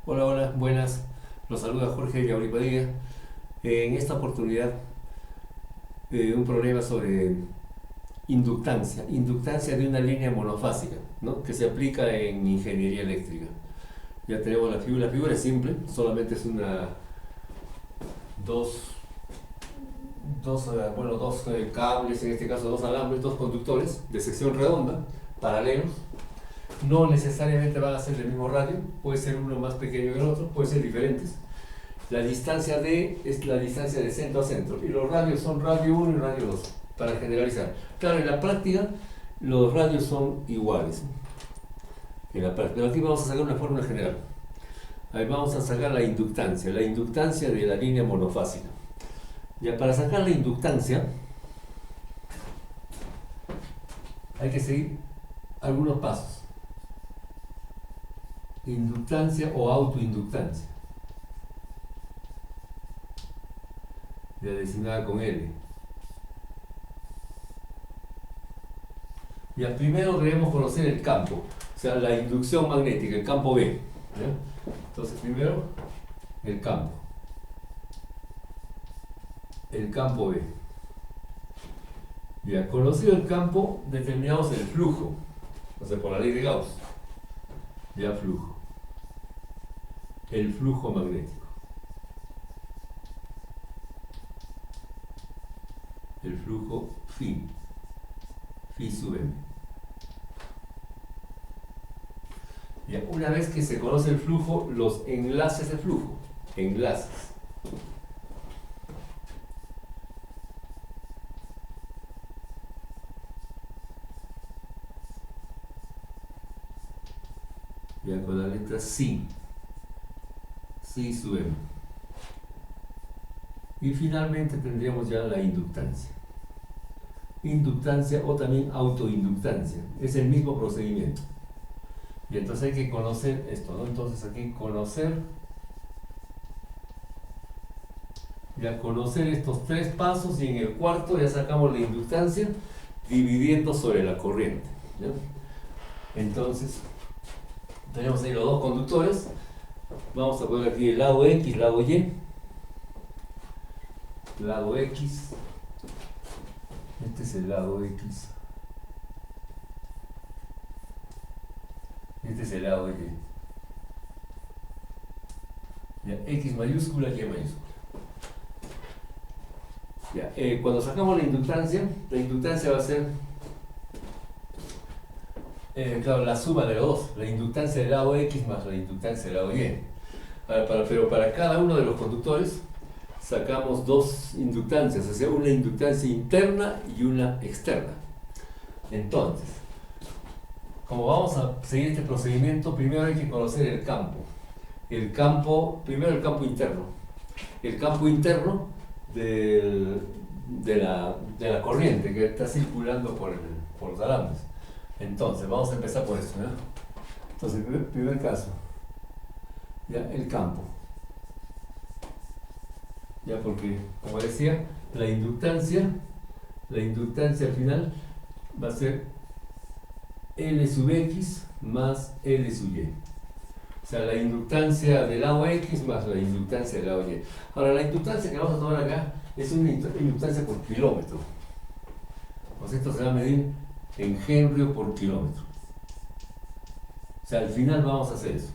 Hola, hola, buenas. Los saluda Jorge Yauripadilla. En esta oportunidad, un problema sobre inductancia de una línea monofásica, ¿no? Que se aplica en ingeniería eléctrica. Ya tenemos la figura es simple, solamente es dos, dos cables, en este caso dos alambres, dos conductores de sección redonda, paralelos. No necesariamente van a ser del mismo radio, puede ser uno más pequeño que el otro, puede ser diferentes. La distancia D es la distancia de centro a centro y los radios son radio 1 y radio 2 para generalizar. Claro, en la práctica los radios son iguales. Pero aquí vamos a sacar una fórmula general. Ahí vamos a sacar la inductancia de la línea monofásica. Ya para sacar la inductancia hay que seguir algunos pasos. Inductancia o autoinductancia, ya designada con L. Ya primero debemos conocer el campo, o sea, la inducción magnética, el campo B. ¿Ya? Entonces primero el campo B. Ya conocido el campo, determinamos el flujo, o sea, por la ley de Gauss. Ya flujo, el flujo magnético, el flujo phi sub m. Ya, una vez que se conoce el flujo, los enlaces de flujo, enlaces. Ya con la letra psi sub m. Y finalmente tendríamos ya la inductancia. Inductancia o también autoinductancia. Es el mismo procedimiento. Y entonces hay que conocer esto, ¿no? Entonces aquí conocer estos tres pasos y en el cuarto ya sacamos la inductancia dividiendo sobre la corriente. ¿Ya? Entonces tenemos ahí los dos conductores. Vamos a poner aquí el lado X, lado Y. Lado X. Este es el lado X. Este es el lado Y. Ya, X mayúscula, Y mayúscula. Ya, cuando sacamos la inductancia va a ser, claro, la suma de los dos, la inductancia del lado X más la inductancia del lado Y. Pero para cada uno de los conductores sacamos dos inductancias, o sea, una inductancia interna y una externa. Entonces, como vamos a seguir este procedimiento, primero hay que conocer el campo. Primero el campo interno. El campo interno de la corriente que está circulando por los alambres. Entonces, vamos a empezar por eso, ¿no? Entonces, primer caso, ya, el campo. Ya, porque, como decía, la inductancia al final va a ser L sub X más L sub Y. O sea, la inductancia del lado X más la inductancia del lado Y. Ahora, la inductancia que vamos a tomar acá es una inductancia por kilómetro. Pues esto se va a medir en Henry por kilómetro. O sea, al final vamos a hacer eso.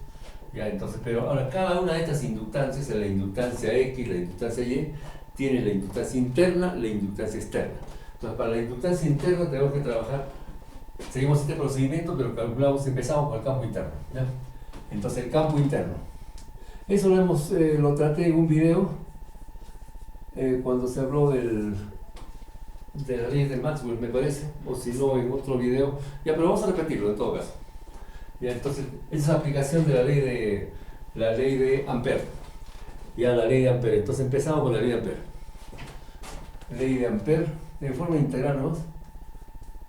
Ya, entonces, pero ahora cada una de estas inductancias, la inductancia X, la inductancia Y, tiene la inductancia interna, la inductancia externa. Entonces, para la inductancia interna tenemos que trabajar, seguimos este procedimiento, pero empezamos con el campo interno. ¿Ya? Entonces, el campo interno. Eso lo traté en un video cuando se habló de la ley de Maxwell, me parece, o si no, en otro video. Ya, pero vamos a repetirlo en todo caso. Ya, entonces, esa es la aplicación de la ley de Ampère. Ya, la ley de Ampère. Entonces, empezamos con la ley de Ampère. Ley de Ampère, de forma integral, ¿no?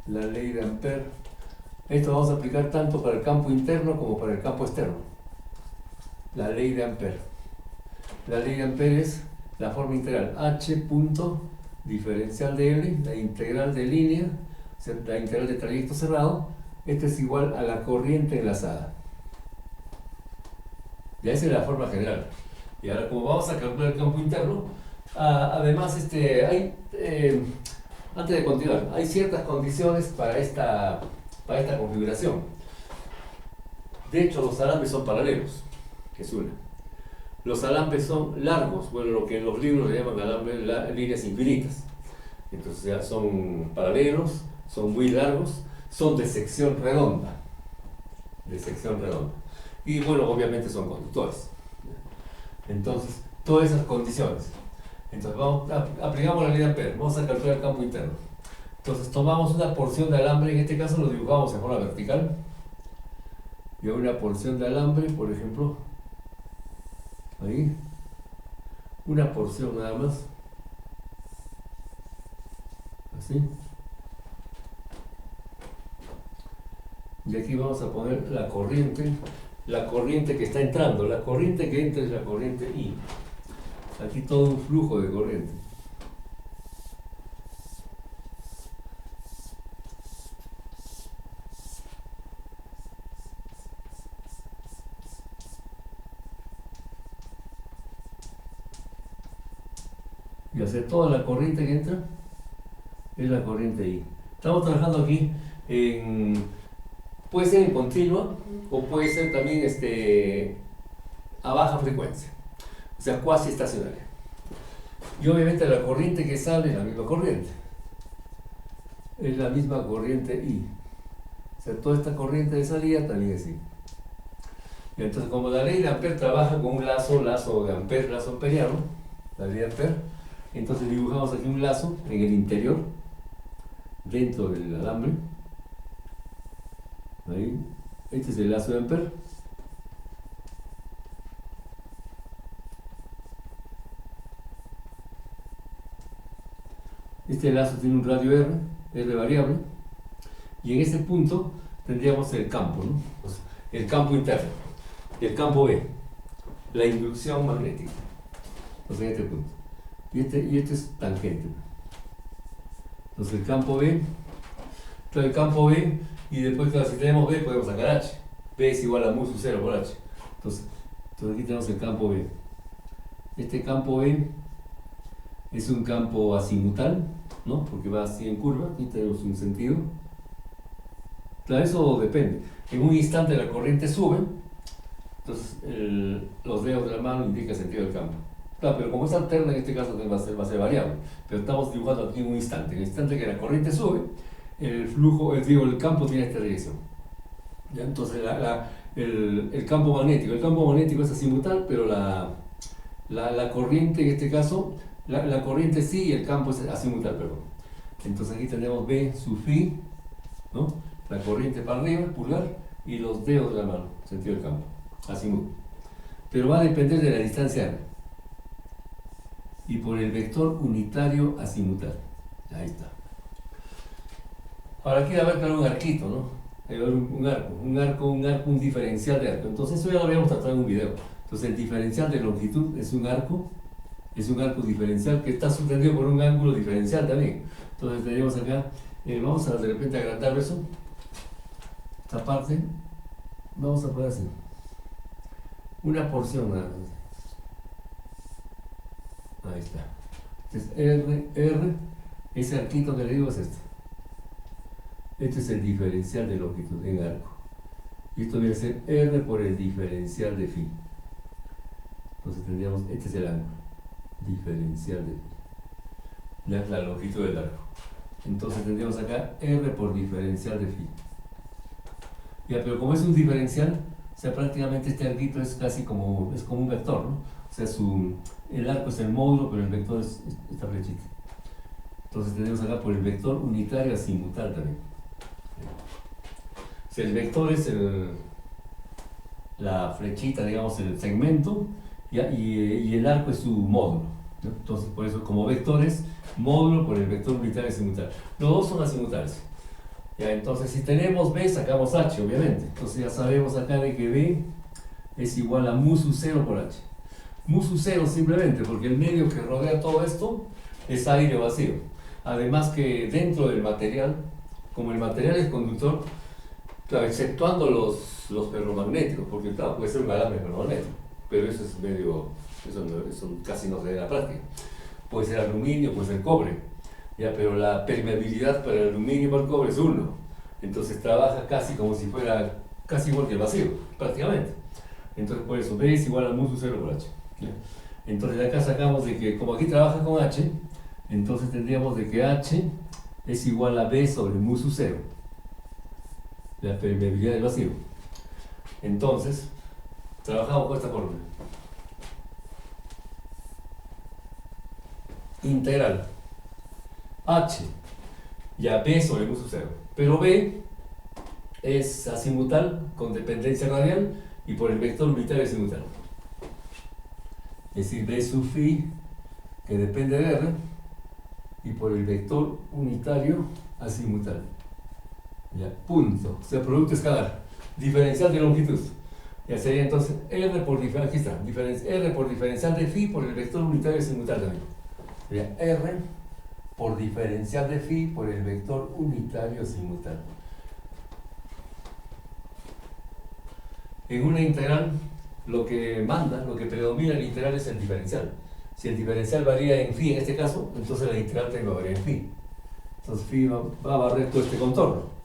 La ley de Ampère. Esto vamos a aplicar tanto para el campo interno como para el campo externo. La ley de Ampère. La ley de Ampère es la forma integral H punto diferencial de L, la integral de línea, o sea, la integral de trayecto cerrado. Este es igual a la corriente enlazada. Ya esa es la forma general. Y ahora, como vamos a calcular el campo interno, además, antes de continuar, hay ciertas condiciones para esta configuración. De hecho, los alambres son paralelos, que es una. Los alambres son largos, bueno, lo que en los libros le llaman alambres, líneas infinitas. Entonces ya son paralelos, son muy largos, son de sección redonda. De sección redonda. Y bueno, obviamente son conductores. Entonces, todas esas condiciones. Entonces, aplicamos la ley de Ampère, vamos a calcular el campo interno. Entonces, tomamos una porción de alambre, en este caso lo dibujamos en forma vertical. Y una porción de alambre, por ejemplo, ahí, una porción nada más, así. Y aquí vamos a poner la corriente que está entrando. La corriente que entra es la corriente I. Aquí todo un flujo de corriente. Y hacer toda la corriente que entra es la corriente I. Estamos trabajando aquí puede ser en continua o puede ser también a baja frecuencia, o sea, cuasi estacionaria. Y obviamente la corriente que sale es la misma corriente. Es la misma corriente I. O sea, toda esta corriente de salida también es I. Y entonces, como la ley de Ampère trabaja con un lazo de Ampère, lazo amperiano, la ley de Ampère, entonces dibujamos aquí un lazo en el interior, dentro del alambre. Ahí, este es el lazo de Ampère. Este lazo tiene un radio R variable, y en ese punto tendríamos el campo, ¿no? O sea, el campo interno, el campo B, la inducción magnética, o sea, en este punto. Y este es tangente. Entonces el campo B, el campo B, y después, claro, si tenemos B podemos sacar H. B es igual a mu sub 0 por H. Entonces aquí tenemos el campo B. Este campo B es un campo azimutal, ¿no? Porque va así en curva, aquí tenemos un sentido. Claro, eso depende. En un instante la corriente sube, entonces los dedos de la mano indican el sentido del campo. Claro, pero como es alterna, en este caso va a ser variable. Pero estamos dibujando aquí en un instante. En el instante que la corriente sube, el campo tiene esta dirección. ¿Ya? Entonces el campo magnético es azimutal, pero la corriente en este caso, la corriente sí y el campo es azimutal, perdón. Entonces aquí tenemos B sub phi, ¿no? La corriente para arriba, pulgar, y los dedos de la mano, sentido del campo, azimut. Pero va a depender de la distancia R. Y por el vector unitario azimutal. Ahí está. Ahora aquí va a haber un arquito, ¿no? Hay un diferencial de arco. Entonces eso ya lo habíamos tratado en un video. Entonces el diferencial de longitud es un arco diferencial que está subtendido por un ángulo diferencial también. Entonces tenemos acá, vamos a de repente agrandar eso. Esta parte, vamos a poner así. Una porción nada más. Ahí está. Entonces R, ese arquito que le digo es este. Este es el diferencial de longitud en arco. Y esto viene a ser R por el diferencial de phi. Entonces tendríamos, este es el ángulo. Diferencial de phi. La longitud del arco. Entonces tendríamos acá R por diferencial de phi. Ya, pero como es un diferencial, o sea, prácticamente este arquito es casi como un vector, ¿no? O sea, el arco es el módulo, pero el vector es esta flechita. Entonces tenemos acá por el vector unitario azimutal también. O sea, el vector es la flechita, digamos, el segmento, y el arco es su módulo, ¿no? Entonces, por eso, como vectores, módulo por el vector unitario azimutal. Los dos son azimutales. Ya, entonces, si tenemos B, sacamos H, obviamente. Entonces, ya sabemos acá de que B es igual a mu sub 0 por H. Mu sub 0 simplemente porque el medio que rodea todo esto es aire vacío. Además que dentro del material, como el material es conductor, claro, exceptuando los ferromagnéticos, porque claro, puede ser un alambre ferromagnético. pero eso es medio, eso casi no se ve en la práctica. Puede ser aluminio, puede ser cobre, ya, pero la permeabilidad para el aluminio y para el cobre es 1. Entonces trabaja casi como si fuera, casi igual que el vacío, prácticamente. Entonces por eso B es igual a mu sub 0 por H. ¿Ya? Entonces de acá sacamos de que, como aquí trabaja con H, entonces tendríamos de que H es igual a B sobre mu sub 0, la permeabilidad del vacío. Entonces, trabajamos con esta fórmula. Integral H ya B sobre mu sub 0. Pero B es azimutal con dependencia radial y por el vector unitario azimutal. Es decir, B sub phi que depende de R y por el vector unitario azimutal. Ya, punto. O sea, producto escalar. Diferencial de longitud. Ya sería entonces R por diferencial, aquí está, R por diferencial de phi por el vector unitario azimutal también. Sería R por diferencial de phi por el vector unitario azimutal. En una integral, lo que manda, lo que predomina en la integral es el diferencial. Si el diferencial varía en phi en este caso, entonces la integral también va a variar en phi. Entonces phi va a barrer todo este contorno.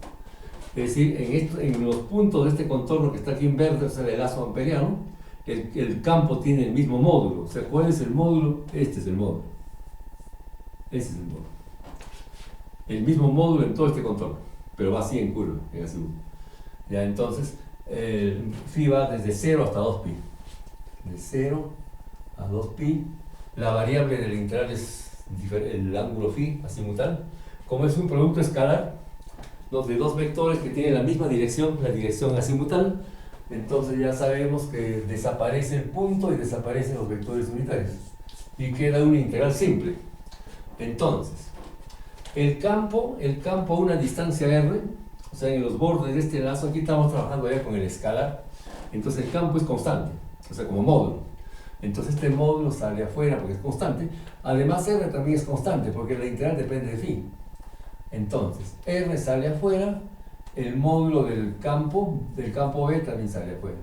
Es decir, en los puntos de este contorno que está aquí en verde, o sea, el lazo amperiano, el campo tiene el mismo módulo. O sea, ¿cuál es el módulo? Este es el módulo. Este es el módulo. El mismo módulo en todo este contorno, pero va así en curva, en azul. Ya, entonces, phi va desde 0 hasta 2pi. De 0 a 2pi. La variable del integral es el ángulo phi azimutal. Como es un producto escalar, de dos vectores que tienen la misma dirección, la dirección azimutal, entonces ya sabemos que desaparece el punto y desaparecen los vectores unitarios y queda una integral simple. Entonces, el campo a una distancia r, o sea, en los bordes de este lazo, aquí estamos trabajando ya con el escalar, entonces el campo es constante, o sea, como módulo. Entonces este módulo sale afuera porque es constante. Además r también es constante porque la integral depende de phi. Entonces, R sale afuera, el módulo del campo B también sale afuera.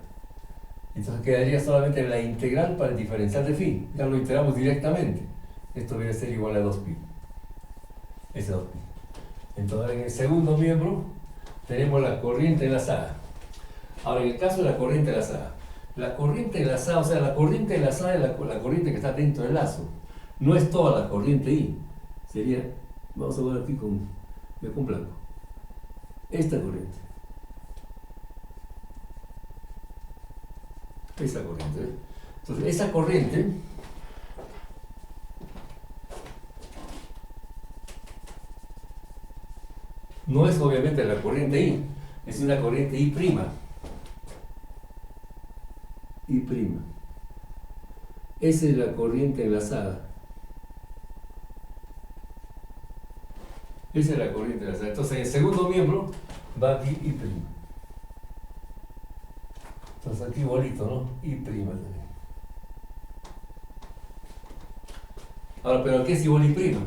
Entonces quedaría solamente la integral para el diferencial de phi. Ya lo integramos directamente. Esto debe ser igual a 2pi. Ese 2pi. Entonces, en el segundo miembro tenemos la corriente enlazada. Ahora, en el caso de la corriente enlazada, o sea, la corriente enlazada es la corriente que está dentro del lazo. No es toda la corriente I. Sería, vamos a ver aquí con blanco. Esta corriente. Esa corriente. Entonces, esa corriente no es obviamente la corriente I, es una corriente I'. I'. Esa es la corriente enlazada. Esa es la corriente enlazada. Entonces, en el segundo miembro va aquí I'. Entonces, aquí igualito, ¿no? I' también. Ahora, ¿pero qué es igual I'?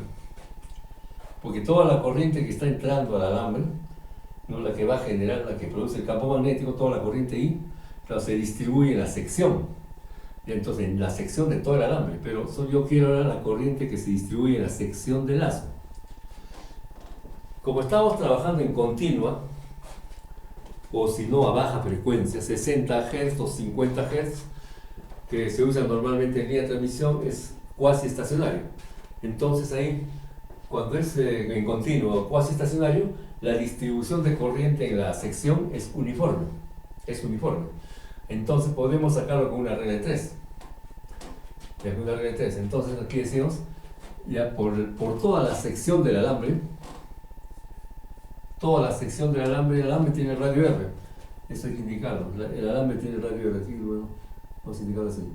Porque toda la corriente que está entrando al alambre, ¿no? La que va a generar, la que produce el campo magnético, toda la corriente I, claro, se distribuye en la sección. Y entonces, en la sección de todo el alambre. Pero yo quiero ahora la corriente que se distribuye en la sección del lazo. Como estamos trabajando en continua, o si no a baja frecuencia, 60 Hz o 50 Hz, que se usa normalmente en línea de transmisión, es cuasi estacionario. Entonces ahí, cuando es en continuo o cuasi estacionario, la distribución de corriente en la sección es uniforme. Entonces podemos sacarlo con una regla de 3. Entonces aquí decimos, ya por toda la sección del alambre, el alambre tiene el radio R. Eso hay que indicarlo. El alambre tiene el radio R. Aquí, bueno, vamos a indicarlo así.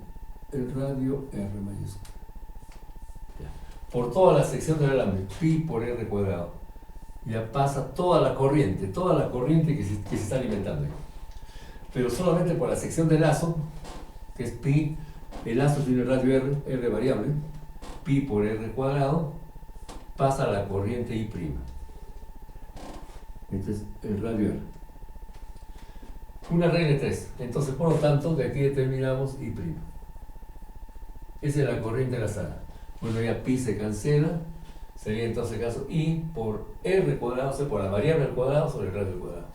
El radio R mayúscula. Por toda la sección del alambre, pi por R cuadrado. Ya pasa toda la corriente que se está alimentando. Pero solamente por la sección del lazo, que es pi, el lazo tiene el radio R, R variable, pi por R cuadrado, pasa la corriente I'. Entonces, el radio R. Una regla de 3. Entonces, por lo tanto, de aquí determinamos I'. Esa es la corriente enlazada. Bueno, ya pi se cancela. Sería entonces el caso I por R cuadrado, o sea, por la variable al cuadrado sobre el radio al cuadrado.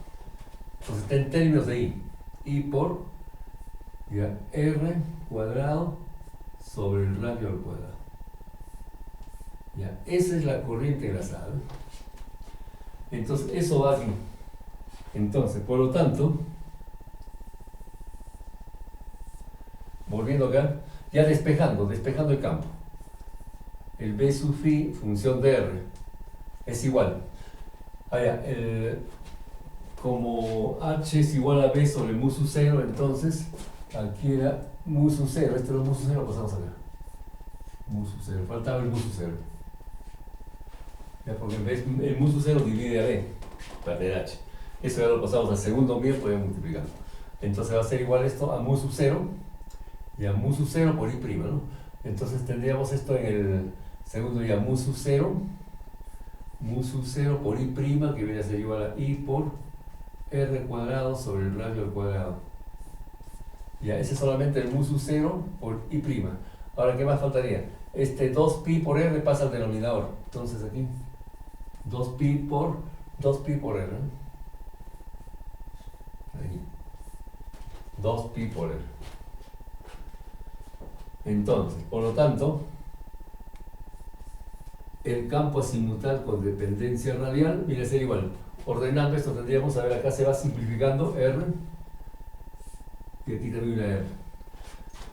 Entonces está en términos de I por ya, R cuadrado sobre el radio al cuadrado. Ya, esa es la corriente enlazada. Entonces, eso va aquí. Entonces, por lo tanto, volviendo acá, ya despejando el campo. El B sub phi, función de R, es igual. Como H es igual a B sobre mu sub 0, entonces aquí era mu sub 0. Este era mu sub 0, lo pasamos acá. Mu sub 0, faltaba el mu sub 0. Ya, porque el mu sub 0 divide a B para tener H. Eso ya lo pasamos al segundo miembro, podemos multiplicar. Entonces va a ser igual esto a mu sub 0 y a mu sub 0 por I', ¿no? Entonces tendríamos esto en el segundo ya mu sub 0 por I', que viene a ser igual a I por R cuadrado sobre el radio al cuadrado. Ya, ese es solamente el mu sub 0 por I'. Ahora, ¿qué más faltaría? Este 2pi por R pasa al denominador. Entonces aquí 2pi por R. Ahí. 2pi por R. Entonces, por lo tanto, el campo azimutal con dependencia radial viene a ser igual. Ordenando esto tendríamos, a ver, acá se va simplificando R y aquí también una R.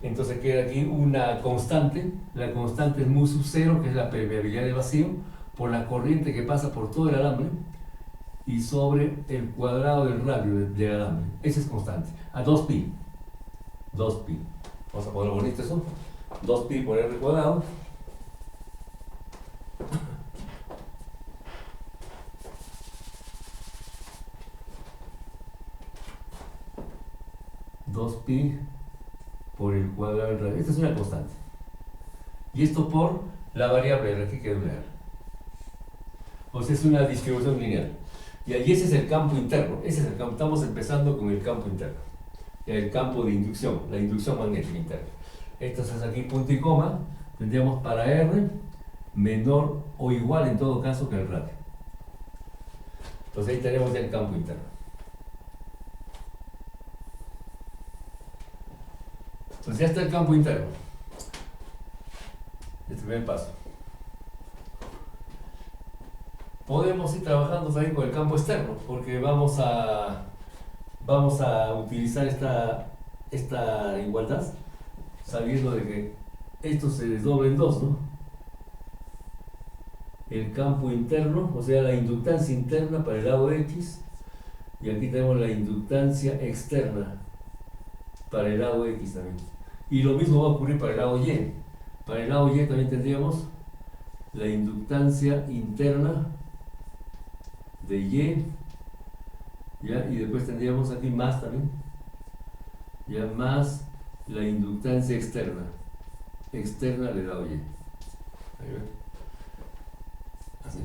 Entonces queda aquí una constante, la constante es mu sub 0, que es la permeabilidad del vacío, por la corriente que pasa por todo el alambre y sobre el cuadrado del radio del alambre. Esa es constante. A 2pi. Vamos a ponerlo bonito eso. 2pi por R cuadrado. Pi por el cuadrado del radio. Esta es una constante. Y esto por la variable R, aquí queda una R. O sea, es una distribución lineal. Y allí ese es el campo interno. Ese es el campo. Estamos empezando con el campo interno. Y el campo de inducción, la inducción magnética interna. Esto es aquí punto y coma. Tendríamos para R menor o igual en todo caso que el radio. Entonces ahí tenemos ya el campo interno. Entonces ya está el campo interno. Este primer paso. Podemos ir trabajando también con el campo externo, porque vamos a utilizar esta igualdad, sabiendo de que esto se desdobla en dos, ¿no? El campo interno, o sea, la inductancia interna para el lado X, y aquí tenemos la inductancia externa para el lado X también. Y lo mismo va a ocurrir para el lado Y. Para el lado Y también tendríamos la inductancia interna de Y, ¿ya? Y después tendríamos aquí más también, ya, más la inductancia externa del lado Y. Ahí ven. Así.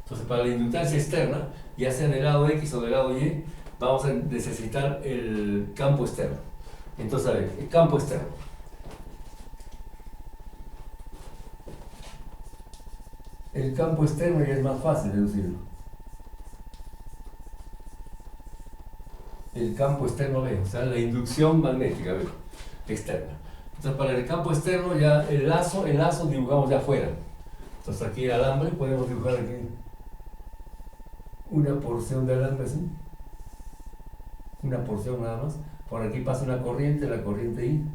Entonces, para la inductancia externa, ya sea del lado X o del lado Y, vamos a necesitar el campo externo. Entonces, a ver, el campo externo. El campo externo ya es más fácil deducirlo. El campo externo B, o sea, la inducción magnética B, externa. Entonces, para el campo externo, ya el lazo dibujamos ya afuera. Entonces, aquí el alambre, podemos dibujar aquí una porción de alambre así. Una porción nada más. Por aquí pasa una corriente, la corriente I.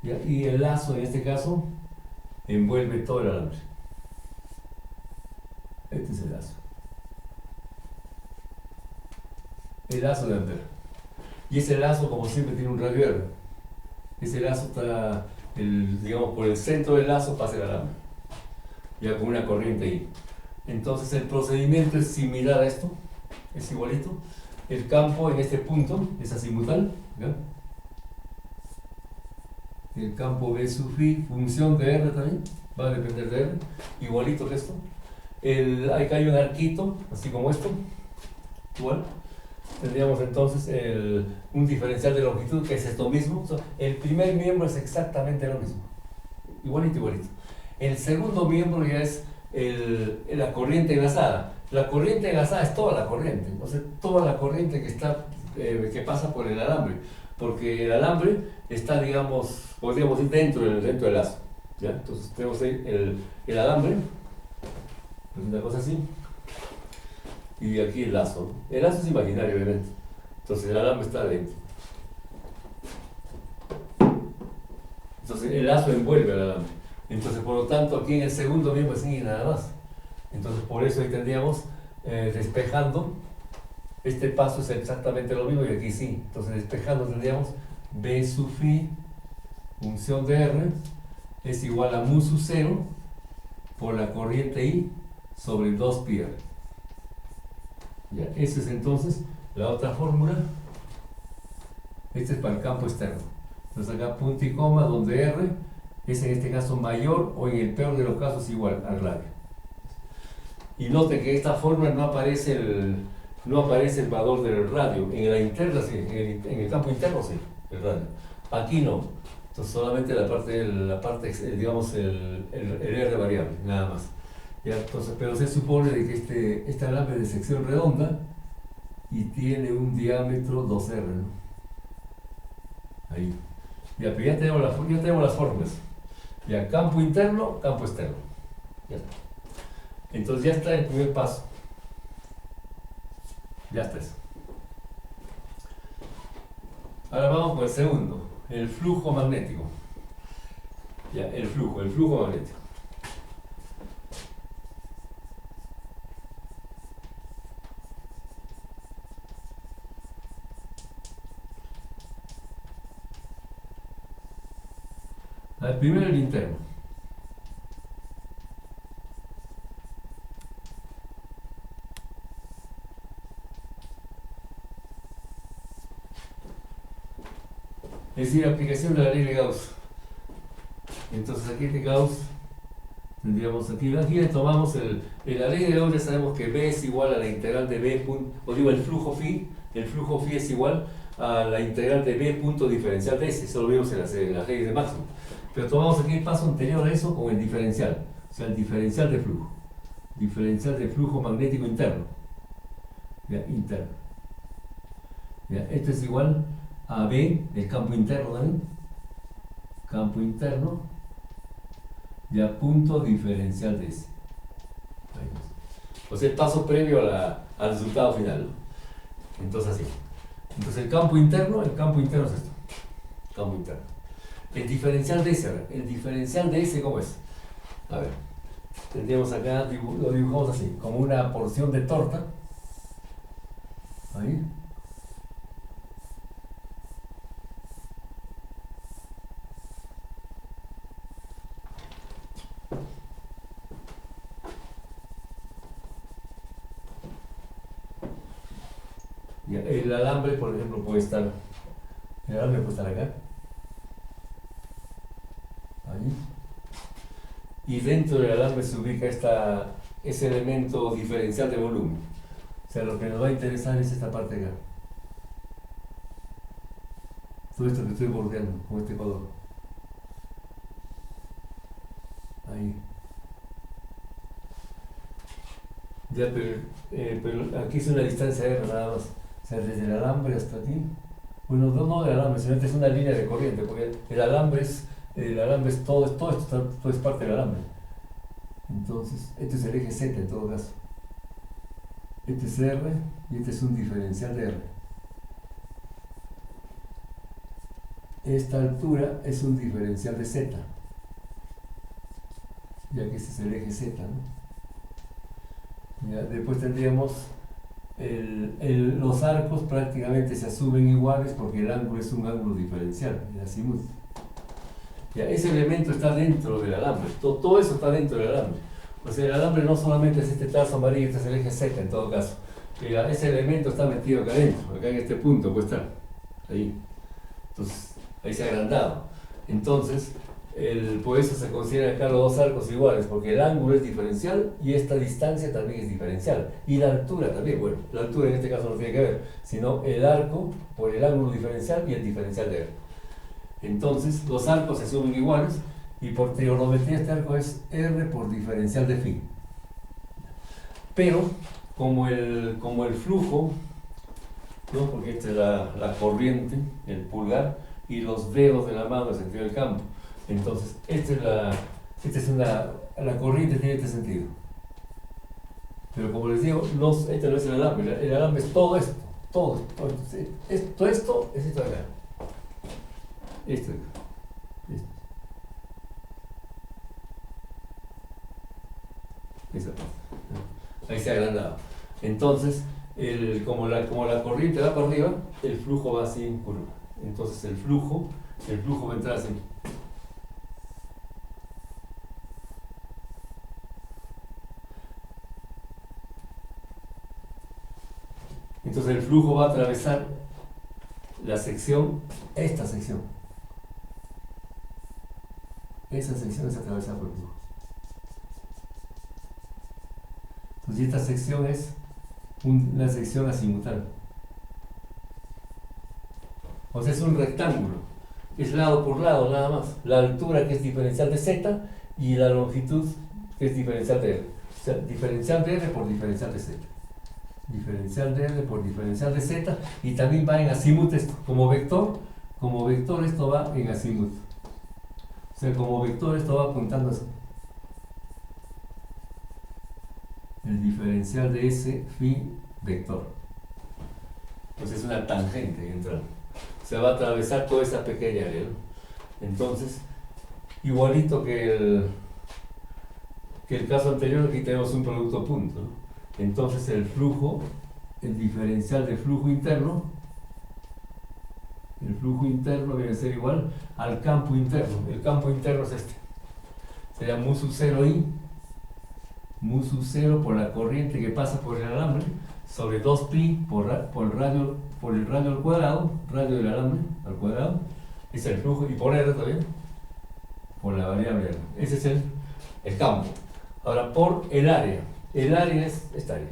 ¿Ya? Y el lazo, en este caso, envuelve todo el alambre. Este es el lazo. El lazo de Ampere. Y ese lazo, como siempre, tiene un radio R. Ese lazo está, digamos, por el centro del lazo pasa el alambre. Ya con una corriente I. Entonces el procedimiento es similar a esto. Es igualito. El campo en este punto es azimutal. ¿Ya? El campo B sub phi, función de R también, va a depender de R, igualito que esto. acá hay un arquito, así como esto, igual. Tendríamos entonces un diferencial de longitud que es esto mismo. El primer miembro es exactamente lo mismo, igualito, igualito. El segundo miembro ya es la corriente enlazada. La corriente enlazada es toda la corriente, o sea, toda la corriente que pasa por el alambre, porque el alambre está, digamos, podríamos ir dentro del lazo, ¿ya? Entonces tenemos ahí el alambre, pues una cosa así, y aquí el lazo. El lazo es imaginario, obviamente, entonces el alambre está adentro. Entonces el lazo envuelve al alambre. Entonces, por lo tanto, aquí en el segundo miembro es y nada más. Entonces, por eso ahí tendríamos despejando. Este paso es exactamente lo mismo y aquí sí. Entonces, despejando tendríamos B sub phi, función de R, es igual a mu sub 0 por la corriente I sobre 2 pi R. Ya, esa es entonces la otra fórmula. Este es para el campo externo. Entonces, acá punto y coma, donde R es en este caso mayor o en el peor de los casos igual al radio. Y noten que en esta fórmula no aparece el valor del radio. En la interna sí, en el campo interno sí, el radio. Aquí no. Entonces solamente la parte digamos, el R variable, nada más. ¿Ya? Entonces, pero se supone de que este alambre de sección redonda y tiene un diámetro 2R, ¿no? Ahí. Ya, pero ya tenemos las fórmulas. Ya, campo interno, campo externo. Ya está. Entonces ya está el primer paso. Ya está eso. Ahora vamos con el segundo, el flujo magnético. Ya, el flujo magnético. A ver, primero el interno. Es decir, aplicación de la ley de Gauss. Entonces aquí de Gauss tendríamos aquí le tomamos la ley de Gauss. Ya sabemos que B es igual a la integral de B o digo el flujo phi es igual a la integral de B punto diferencial de S. Eso lo vimos en las leyes de Maxwell. Pero tomamos aquí el paso anterior a eso con el diferencial, o sea, el diferencial de flujo magnético interno. Ya, interno. Ya, esto es igual a B, el campo interno también, campo interno, ya punto diferencial de S. O sea, el paso previo al resultado final, ¿no? Entonces así. Entonces el campo interno es esto, campo interno. El diferencial de S, a ver, el diferencial de S, ¿cómo es? A ver, tendríamos acá, lo dibujamos así, como una porción de torta. Ahí. Ya, el alambre, por ejemplo, el alambre puede estar acá. Ahí. Y dentro del alambre se ubica ese elemento diferencial de volumen. O sea, lo que nos va a interesar es esta parte de acá. Todo esto que estoy bordeando con este color. Ahí. Ya, pero aquí es una distancia R nada más. O sea, desde el alambre hasta aquí. Bueno, no del alambre, sino que es una línea de corriente, porque el alambre es todo es parte del alambre. Entonces, este es el eje Z en todo caso. Este es R y este es un diferencial de R. Esta altura es un diferencial de Z, ya que este es el eje Z, ¿no? Ya, después tendríamos los arcos prácticamente se asumen iguales porque el ángulo es un ángulo diferencial, el azimut. Ya, ese elemento está dentro del alambre, todo eso está dentro del alambre. O sea, el alambre no solamente es este trazo amarillo, este es el eje Z en todo caso. Ese elemento está metido acá adentro, acá en este punto puede estar, ahí. Entonces, ahí se ha agrandado. Entonces, por eso se consideran acá los dos arcos iguales, porque el ángulo es diferencial y esta distancia también es diferencial. Y la altura también, bueno, la altura en este caso no tiene que ver, sino el arco por el ángulo diferencial y el diferencial de R. Entonces, los arcos se sumen iguales y por trigonometría este arco es R por diferencial de phi. Pero, como el flujo, ¿no? Porque esta es la corriente, el pulgar, y los dedos de la mano en sentido del campo. Entonces, la corriente tiene este sentido. Pero como les digo, este no es el alambre es todo esto, todo. Entonces, esto es esto de acá. Esto de acá. Esa parte. Ahí se ha agrandado. Entonces, como la corriente va para arriba, el flujo va así en curva. Entonces el flujo va a entrar así. Entonces el flujo va a atravesar la sección, esta sección. Esa sección es atravesada por el flujo. Entonces esta sección es una sección azimutal. O sea, es un rectángulo. Es lado por lado nada más. La altura que es diferencial de z y la longitud que es diferencial de r. O sea, diferencial de r por diferencial de z. Diferencial de r por diferencial de z, y también va en azimut esto. Como vector esto va en azimut. O sea, como vector esto va apuntando así. El diferencial de ese phi vector. Entonces es una tangente entrando. Se va a atravesar toda esa pequeña área, ¿no? Entonces, igualito que el caso anterior, aquí tenemos un producto punto, ¿no? Entonces el diferencial de flujo interno, el flujo interno debe ser igual al campo interno. El campo interno es este. Sería mu sub 0 i, mu sub 0 por la corriente que pasa por el alambre, sobre 2pi por el radio al cuadrado, radio del alambre al cuadrado, es el flujo, y por R también, por la variable R. Ese es el campo. Ahora, por el área es esta área.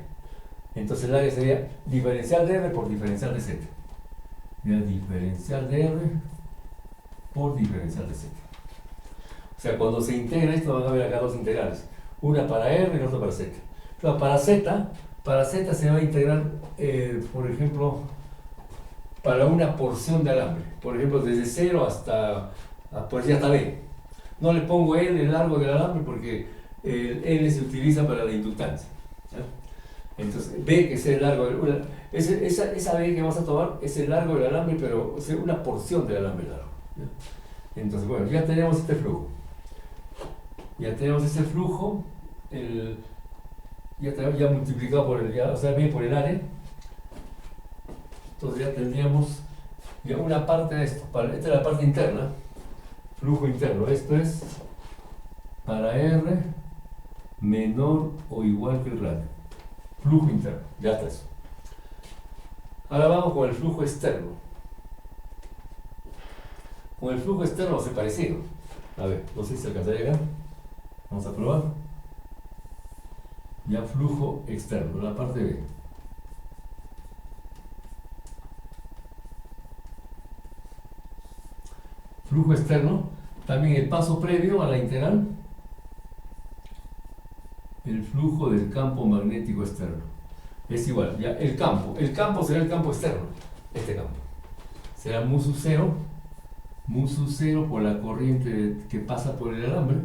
Entonces el área sería diferencial de R por diferencial de Z. Ya, diferencial de R por diferencial de Z. O sea, cuando se integra esto van a ver acá dos integrales. Una para R y la otra para Z. Claro, para Z se va a integrar, por ejemplo, para una porción de alambre. Por ejemplo, desde 0 hasta B. No le pongo L, el largo del alambre, porque el L se utiliza para la inductancia. ¿Ya? Entonces, B, que es el largo esa B que vamos a tomar es el largo del alambre, pero es una porción del alambre largo. ¿Ya? Entonces, bueno, ya tenemos este flujo. Ya tenemos ese flujo, ya multiplicado por bien por el área. Entonces ya tendríamos ya una parte de esto. Esta es la parte interna, flujo interno. Esto es para R menor o igual que el radio. Flujo interno, ya está eso. Ahora vamos con el flujo externo. Con el flujo externo va a ser parecido. A ver, no sé si alcanzaría acá. Vamos a probar. Ya flujo externo, la parte B. Flujo externo, también el paso previo a la integral, el flujo del campo magnético externo. Es igual, ya el campo será el campo externo, este campo. Será mu sub 0 por la corriente que pasa por el alambre,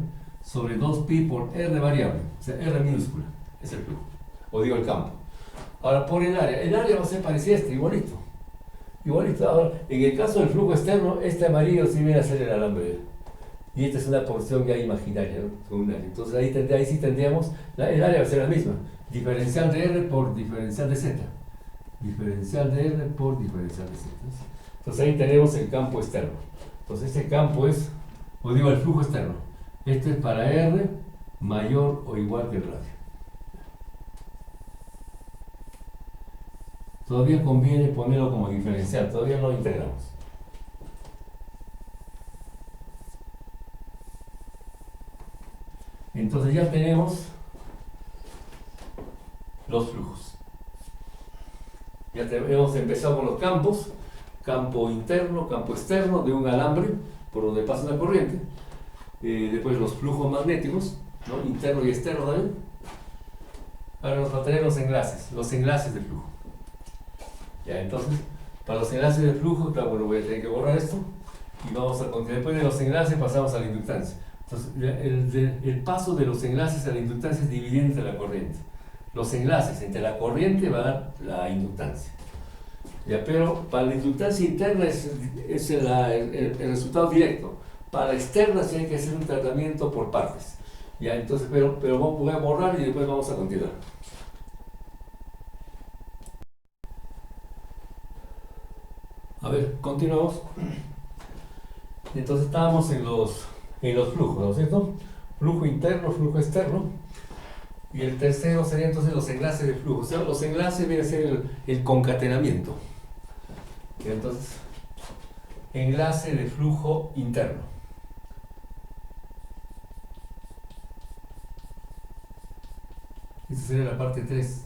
sobre 2pi por R variable, o sea, R minúscula, es el flujo, o digo el campo. Ahora, por el área va a ser parecida a este, igualito. Ahora, en el caso del flujo externo, este amarillo sí viene a ser el alambre. Y esta es una porción ya imaginaria, ¿no? Con un área. Entonces ahí sí tendríamos, el área va a ser la misma. Diferencial de R por diferencial de Z. Diferencial de R por diferencial de Z. Entonces ahí tenemos el campo externo. Entonces este campo es, o digo el flujo externo. Este es para R mayor o igual que el radio. Todavía conviene ponerlo como diferencial, todavía no lo integramos. Entonces ya tenemos los flujos. Hemos empezado con los campos, campo interno, campo externo de un alambre por donde pasa la corriente. Después los flujos magnéticos, ¿no? Interno y externo también. Ahora nos faltarían los enlaces de flujo. Ya, entonces, para los enlaces de flujo, claro, bueno, voy a tener que borrar esto y vamos a continuar. Después de los enlaces pasamos a la inductancia. Entonces, el paso de los enlaces a la inductancia es dividir entre la corriente. Los enlaces entre la corriente va a dar la inductancia. Ya, pero para la inductancia interna es el resultado directo. Para la externa sí hay que hacer un tratamiento por partes. Ya, entonces, pero voy a borrar y después vamos a continuar. A ver, continuamos. Entonces estábamos en los flujos, ¿no es cierto? Flujo interno, flujo externo. Y el tercero sería entonces los enlaces de flujo. O sea, los enlaces viene a ser el concatenamiento. Y entonces, enlace de flujo interno. Esa sería la parte 3.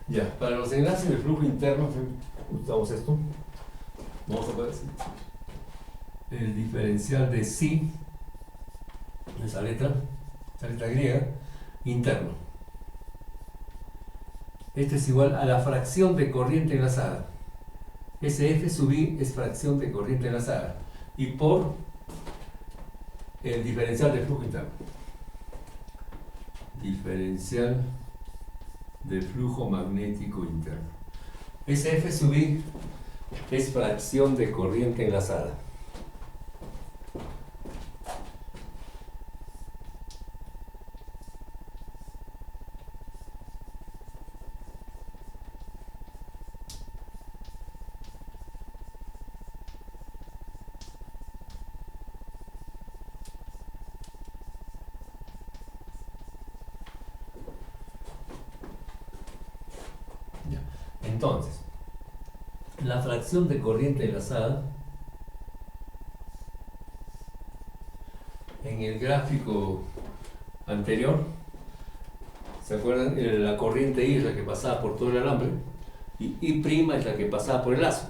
Ya, para los enlaces de flujo interno, usamos esto. Vamos a ver el diferencial de psi, esa letra griega, interno. Este es igual a la fracción de corriente enlazada. SF sub I es fracción de corriente enlazada. Y por el diferencial de flujo interno. Diferencial de flujo magnético interno. SF sub I es fracción de corriente enlazada. Entonces, la fracción de corriente enlazada en el gráfico anterior, ¿se acuerdan? La corriente I es la que pasaba por todo el alambre y I' es la que pasaba por el lazo.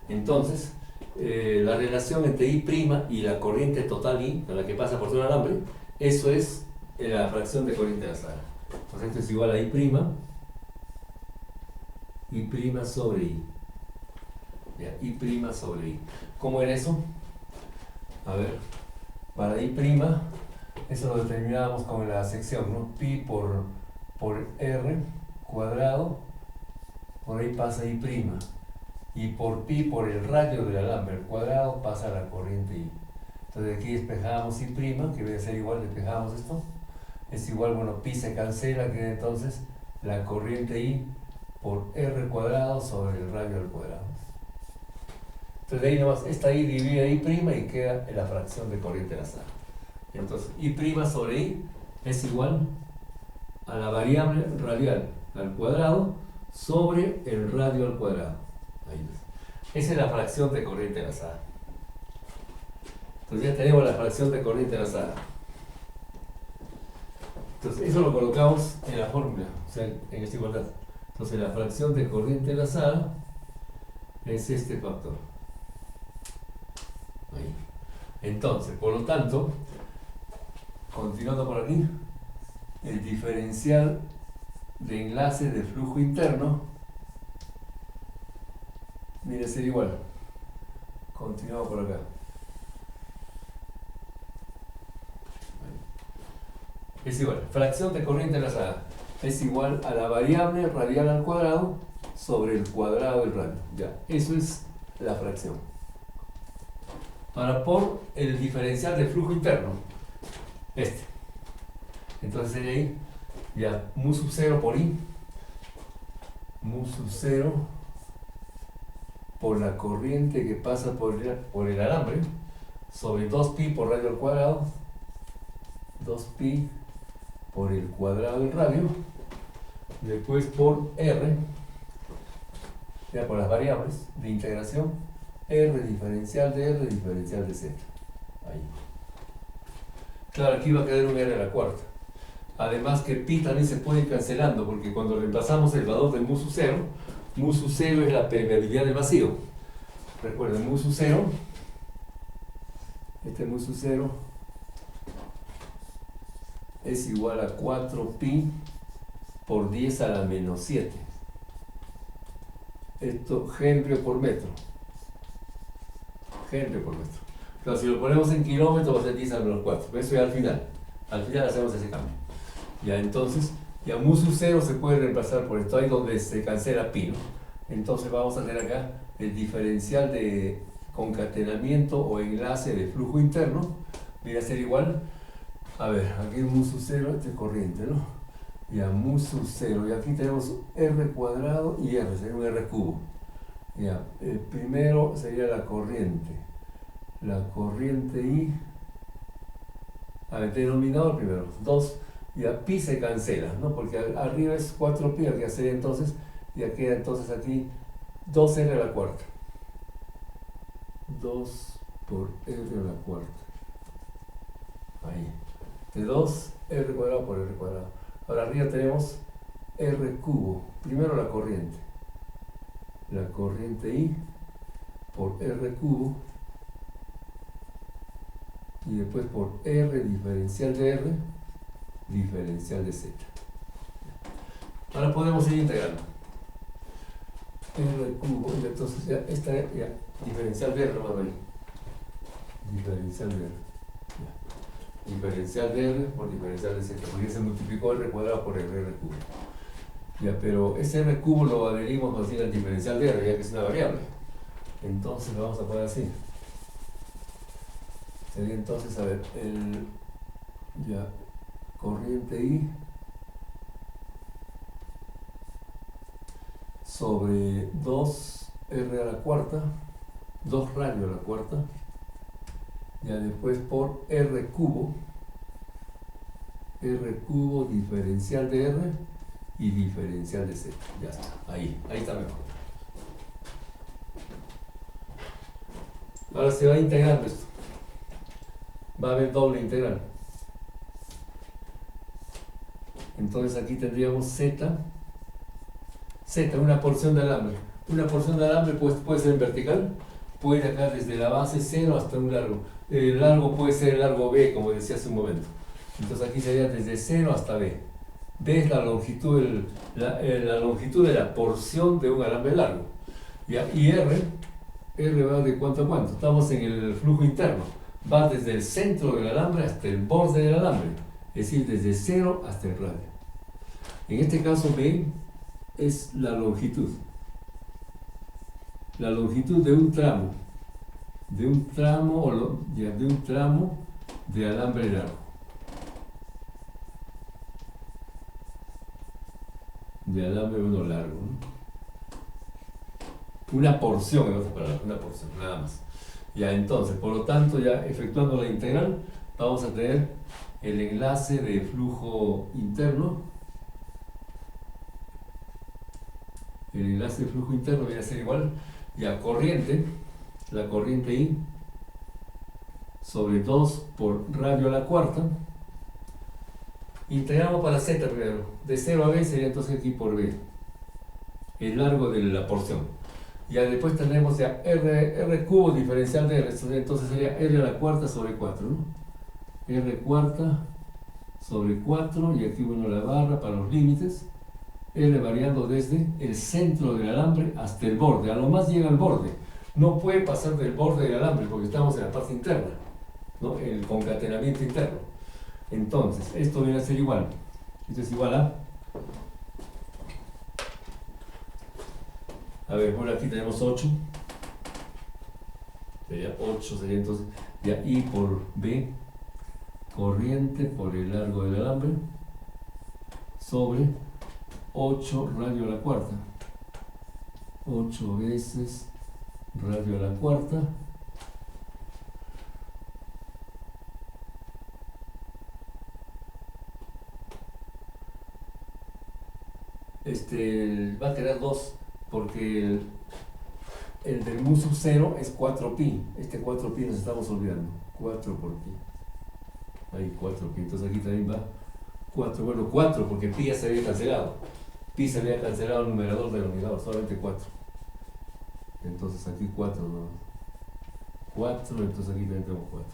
Entonces, la relación entre I' y la corriente total I, la que pasa por todo el alambre, eso es la fracción de corriente enlazada. Entonces, esto es igual a I' sobre I. Ya, I' sobre I. ¿Cómo era eso? A ver, para I', eso lo determinábamos con la sección, ¿no? Pi por R cuadrado, por ahí pasa I'. Y por pi, por el radio del alambre al cuadrado, pasa la corriente I. Entonces aquí despejamos I', que debe ser igual, despejamos esto. Es igual, bueno, pi se cancela, que entonces la corriente I por R cuadrado sobre el radio al cuadrado. Entonces de ahí nomás, esta I divide I' y queda en la fracción de corriente enlazada. Entonces I' sobre I es igual a la variable radial al cuadrado sobre el radio al cuadrado. Ahí es. Esa es la fracción de corriente enlazada. Entonces ya tenemos la fracción de corriente enlazada. Entonces eso lo colocamos en la fórmula, o sea, en esta igualdad. Entonces la fracción de corriente enlazada es este factor. Ahí. Entonces, por lo tanto, continuando por aquí, el diferencial de enlace de flujo interno viene a ser igual. Continuamos por acá. Es igual, fracción de corriente enlazada es igual a la variable radial al cuadrado sobre el cuadrado del radio. Ya, eso es la fracción. Ahora por el diferencial de flujo interno, este. Entonces sería ahí, ya, mu sub 0 por I, mu sub 0 por la corriente que pasa por el alambre, sobre 2pi por radio al cuadrado, 2pi por el cuadrado del radio, después por r, ya por las variables de integración, r diferencial de r diferencial de z. Ahí. Claro, aquí va a quedar un r a la cuarta. Además que pi también se puede ir cancelando, porque cuando reemplazamos el valor de mu sub 0 es la permeabilidad del vacío. Recuerden, mu sub 0, este mu sub 0 es igual a 4pi por 10 a la menos 7. Esto Henry por metro. Henry por metro. Claro, si lo ponemos en kilómetros va a ser 10 a la menos 4. Pero eso ya al final. Al final hacemos ese cambio. Ya entonces, ya mu sub 0 se puede reemplazar por esto, ahí donde se cancela pi, ¿no? Entonces vamos a tener acá el diferencial de concatenamiento o enlace de flujo interno. Viene a ser igual, a ver, aquí mu sub 0, este es corriente, ¿no? Ya mu sub 0, y aquí tenemos r cuadrado y r, sería un r cubo. Ya, el primero sería la corriente I, a ver, denominador primero, 2, ya pi se cancela, ¿no? Porque arriba es 4pi, aquí sería entonces, ya queda entonces aquí 2r a la cuarta. 2 por r a la cuarta. Ahí. De 2, r cuadrado por r cuadrado. Ahora arriba tenemos r cubo. Primero la corriente. La corriente I por r cubo. Y después por r diferencial de r diferencial de z. Ahora podemos ir integrando. R cubo, y entonces ya esta ya diferencial de r, vamos a ver. Diferencial de r. Ya. Diferencial de r por diferencial de z, porque se multiplicó r cuadrado por r cubo. Ya, pero ese r cubo lo adherimos más bien al diferencial de r, ya que es una variable. Entonces lo vamos a poner así. Sería entonces, a ver, ya, corriente I sobre 2r a la cuarta, 2 radio a la cuarta, ya después por r cubo diferencial de r y diferencial de z. Ya está, ahí está mejor. Ahora se va integrando esto. Va a haber doble integral. Entonces aquí tendríamos z, una porción de alambre. Una porción de alambre puede ser en vertical, puede ir acá desde la base 0 hasta un largo. El largo puede ser el largo b, como decía hace un momento. Entonces aquí sería desde 0 hasta b. B es la longitud, la longitud de la porción de un alambre largo. ¿Ya? Y R va de cuánto a cuánto. Estamos en el flujo interno. Va desde el centro del alambre hasta el borde del alambre. Es decir, desde 0 hasta el radio. En este caso B es la longitud. La longitud de un tramo. De un tramo de alambre largo. De alambre uno largo, ¿no? Una porción, en otras palabras, una porción, nada más. Ya entonces, por lo tanto, ya efectuando la integral, vamos a tener el enlace de flujo interno. El enlace de flujo interno viene a ser igual, ya corriente, la corriente I, sobre 2 por radio a la cuarta. Integramos para z primero. De 0 a b sería entonces aquí por b. El largo de la porción. Ya después tenemos ya r cubo diferencial de r. Entonces sería r a la cuarta sobre 4, ¿no? R cuarta sobre 4. Y aquí bueno la barra para los límites. R variando desde el centro del alambre hasta el borde. A lo más llega al borde. No puede pasar del borde del alambre porque estamos en la parte interna, ¿no? El concatenamiento interno. Entonces, esto viene a ser igual. Esto es igual a ver, por aquí tenemos 8. Sería 8, sería entonces ya I por B, corriente por el largo del alambre, sobre 8 radio a la cuarta. 8 veces radio a la cuarta. va a quedar 2, porque el del mu sub 0 es 4pi. Este 4pi nos estamos olvidando. 4 por pi. Ahí 4pi. Entonces aquí también va 4. Bueno, 4 porque pi ya se había cancelado. Pi se había cancelado el numerador, denominador, solamente 4. Entonces aquí 4, ¿no? 4, entonces aquí también tenemos 4.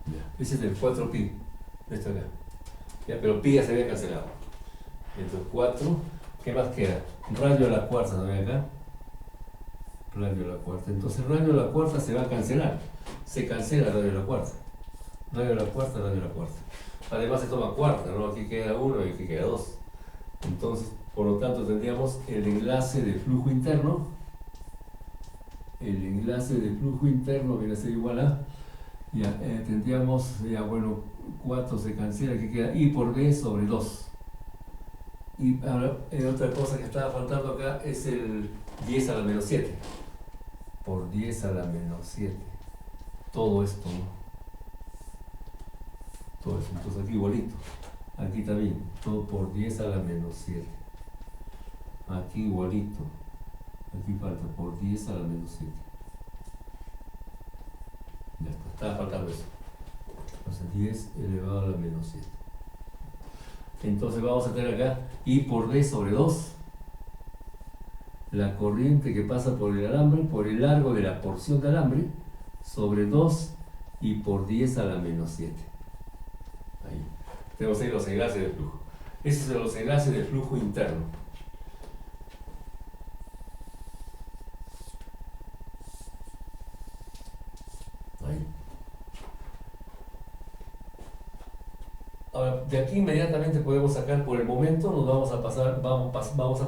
Ya. Ese es el 4pi. Esto acá. Ya, pero pi ya se había cancelado. Entonces 4. ¿Qué más queda? Radio a la cuarta, ¿no ve acá? Radio a la cuarta. Entonces radio a la cuarta se va a cancelar. Se cancela radio a la cuarta. Radio a la cuarta, radio a la cuarta. Además se toma cuarta, ¿no? Aquí queda 1 y aquí queda 2. Entonces, por lo tanto, tendríamos el enlace de flujo interno. El enlace de flujo interno viene a ser igual a, ya, tendríamos, ya bueno, 4 se cancela, aquí queda I por B sobre 2. Y ahora, otra cosa que estaba faltando acá es el 10 a la menos 7. Por 10 a la menos 7. Todo esto, ¿no? Todo eso. Entonces aquí igualito. Aquí también. Todo por 10 a la menos 7. Aquí igualito. Aquí falta por 10 a la menos 7. Ya está. Estaba faltando eso. Entonces 10 elevado a la menos 7. Entonces vamos a tener acá I por D sobre 2. La corriente que pasa por el alambre, por el largo de la porción de alambre, sobre 2 y por 10 a la menos 7. Ahí. Tenemos ahí los enlaces de flujo. Esos son los enlaces de flujo interno. Ahí. Ahora, de aquí inmediatamente podemos sacar, por el momento, nos vamos a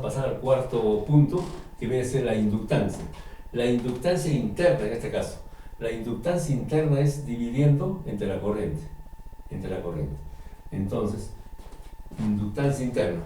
pasar al cuarto punto, que viene a ser la inductancia. La inductancia interna, en este caso. La inductancia interna es dividiendo entre la corriente. Entonces, inductancia interna.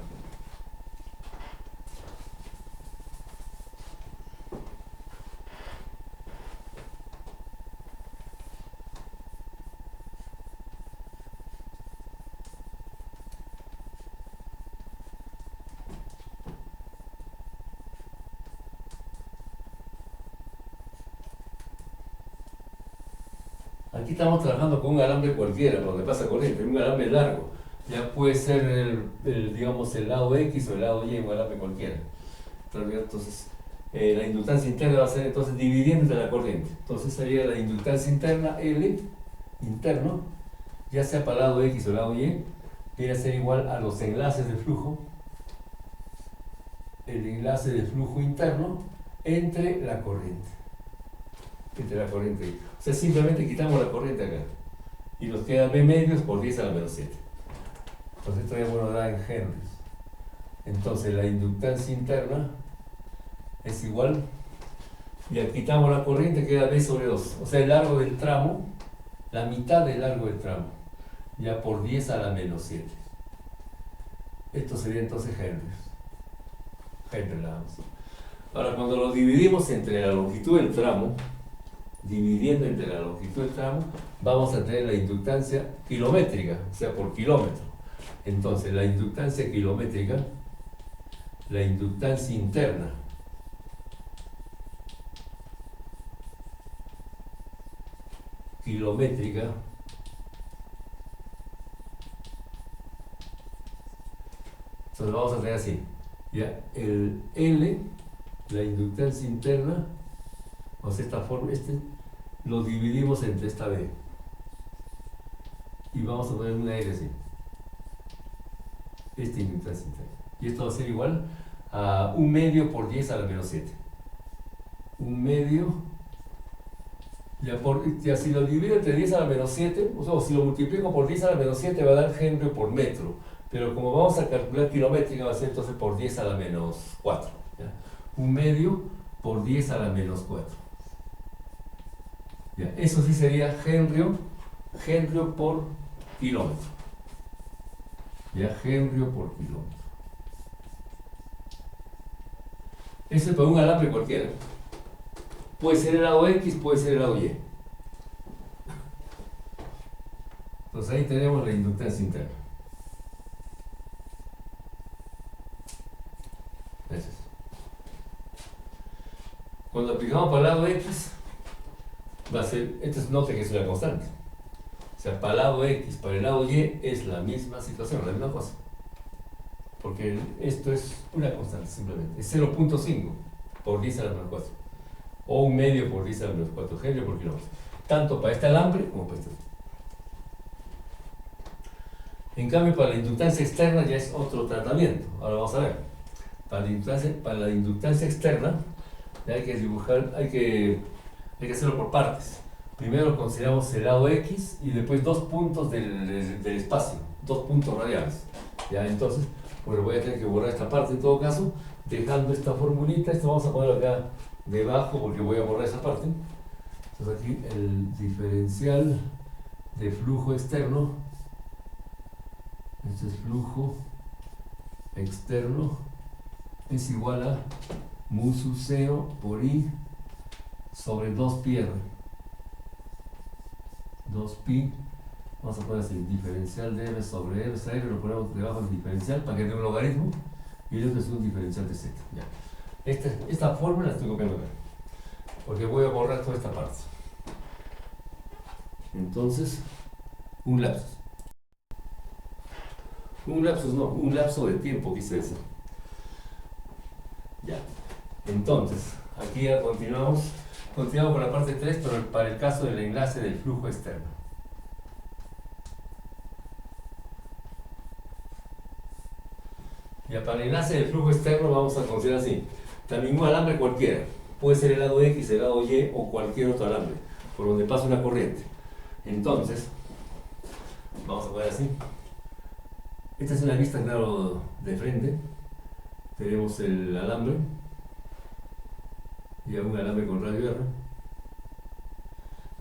Aquí estamos trabajando con un alambre cualquiera, donde pasa corriente, un alambre largo. Ya puede ser digamos, el lado X o el lado Y, un alambre cualquiera. Entonces, la inductancia interna va a ser entonces dividiendo entre la corriente. Entonces sería la inductancia interna L, interno, ya sea para el lado X o el lado Y, viene a ser igual a los enlaces de flujo, el enlace de flujo interno entre la corriente. O sea, simplemente quitamos la corriente acá y nos queda B medios por 10 a la menos 7. Entonces esto ya bueno da en henries. Entonces la inductancia interna es igual, ya quitamos la corriente, queda B sobre 2. O sea, el largo del tramo, la mitad del largo del tramo, ya por 10 a la menos 7. Esto sería entonces henries. Henry la damos. Ahora, cuando lo dividimos entre la longitud del tramo, dividiendo entre la longitud del tramo, vamos a tener la inductancia kilométrica, o sea, por kilómetro. Entonces, la inductancia kilométrica, la inductancia interna, kilométrica, entonces vamos a tener así, ya, el L, la inductancia interna, o sea, esta forma, lo dividimos entre esta B. Y vamos a poner una L así. Esta inductancia interna. Y esto va a ser igual a 1 medio por 10 a la menos 7. 1 medio, ya si lo divido entre 10 a la menos 7, o si lo multiplico por 10 a la menos 7 va a dar henry por metro. Pero como vamos a calcular kilométrica, va a ser entonces por 10 a la menos 4. ¿Ya? 1 medio por 10 a la menos 4. ¿Ya? Eso sí sería henry por kilómetro. ¿Ya? Henry por kilómetro. Eso es para un alambre cualquiera. Puede ser el lado X, puede ser el lado Y. Entonces ahí tenemos la inductancia interna. Cuando aplicamos para el lado X, va a ser, note que es una constante. O sea, para el lado X, para el lado Y, es la misma situación, la misma cosa. Porque esto es una constante simplemente. Es 0.5 por 10 a la menos 4. O un medio por 10 a la menos 4 Henry por kilómetro. Tanto para este alambre como para este. En cambio, para la inductancia externa ya es otro tratamiento. Ahora vamos a ver. Para la inductancia externa, ya hay que dibujar, hay que hacerlo por partes. Primero consideramos el lado X y después dos puntos del espacio, dos puntos radiales. Ya, entonces, bueno, voy a tener que borrar esta parte en todo caso, dejando esta formulita. Esto vamos a poner acá debajo porque voy a borrar esa parte. Entonces aquí el diferencial de flujo externo, este es flujo externo, es igual a mu sub 0 por I sobre 2πr. 2pi, vamos a poner así, diferencial de m sobre r, esta r lo ponemos debajo del diferencial para que dé un logaritmo, y el otro es un diferencial de z. Ya. Esta fórmula la estoy copiando acá, porque voy a borrar toda esta parte. Entonces, un lapsus. Un lapsus no, un lapso de tiempo quise decir. Ya. Entonces, aquí ya continuamos con la parte 3, pero para el caso del enlace del flujo externo. Ya, para el enlace del flujo externo vamos a considerar así. También un alambre cualquiera. Puede ser el lado X, el lado Y o cualquier otro alambre, por donde pasa una corriente. Entonces, vamos a poner así. Esta es una vista, claro, de frente. Tenemos el alambre. Y un alambre con radio R.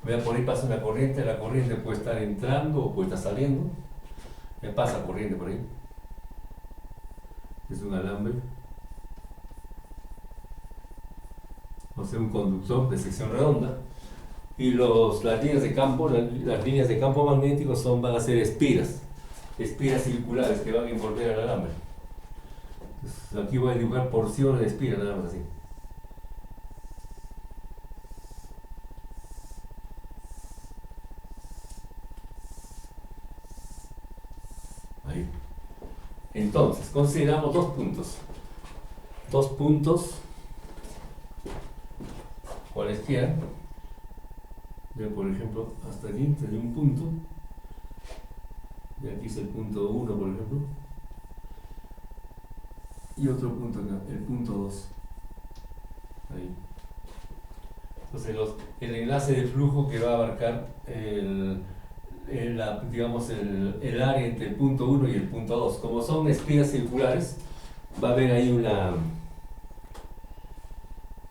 Vean, por ahí pasa una corriente. La corriente puede estar entrando o puede estar saliendo. Me pasa corriente por ahí. Es un alambre. O sea, un conductor de sección redonda. Y las líneas de campo, las líneas de campo magnético van a ser espiras circulares que van a envolver al alambre. Entonces, aquí voy a dibujar porciones de espira, nada más así. Ahí. Entonces, consideramos dos puntos. Dos puntos, cualesquiera. Por ejemplo, hasta aquí sería un punto. Y aquí es el punto 1, por ejemplo. Y otro punto acá, el punto 2. Ahí. Entonces, el enlace de flujo que va a abarcar digamos el área entre el punto 1 y el punto 2. Como son espiras circulares, va a haber ahí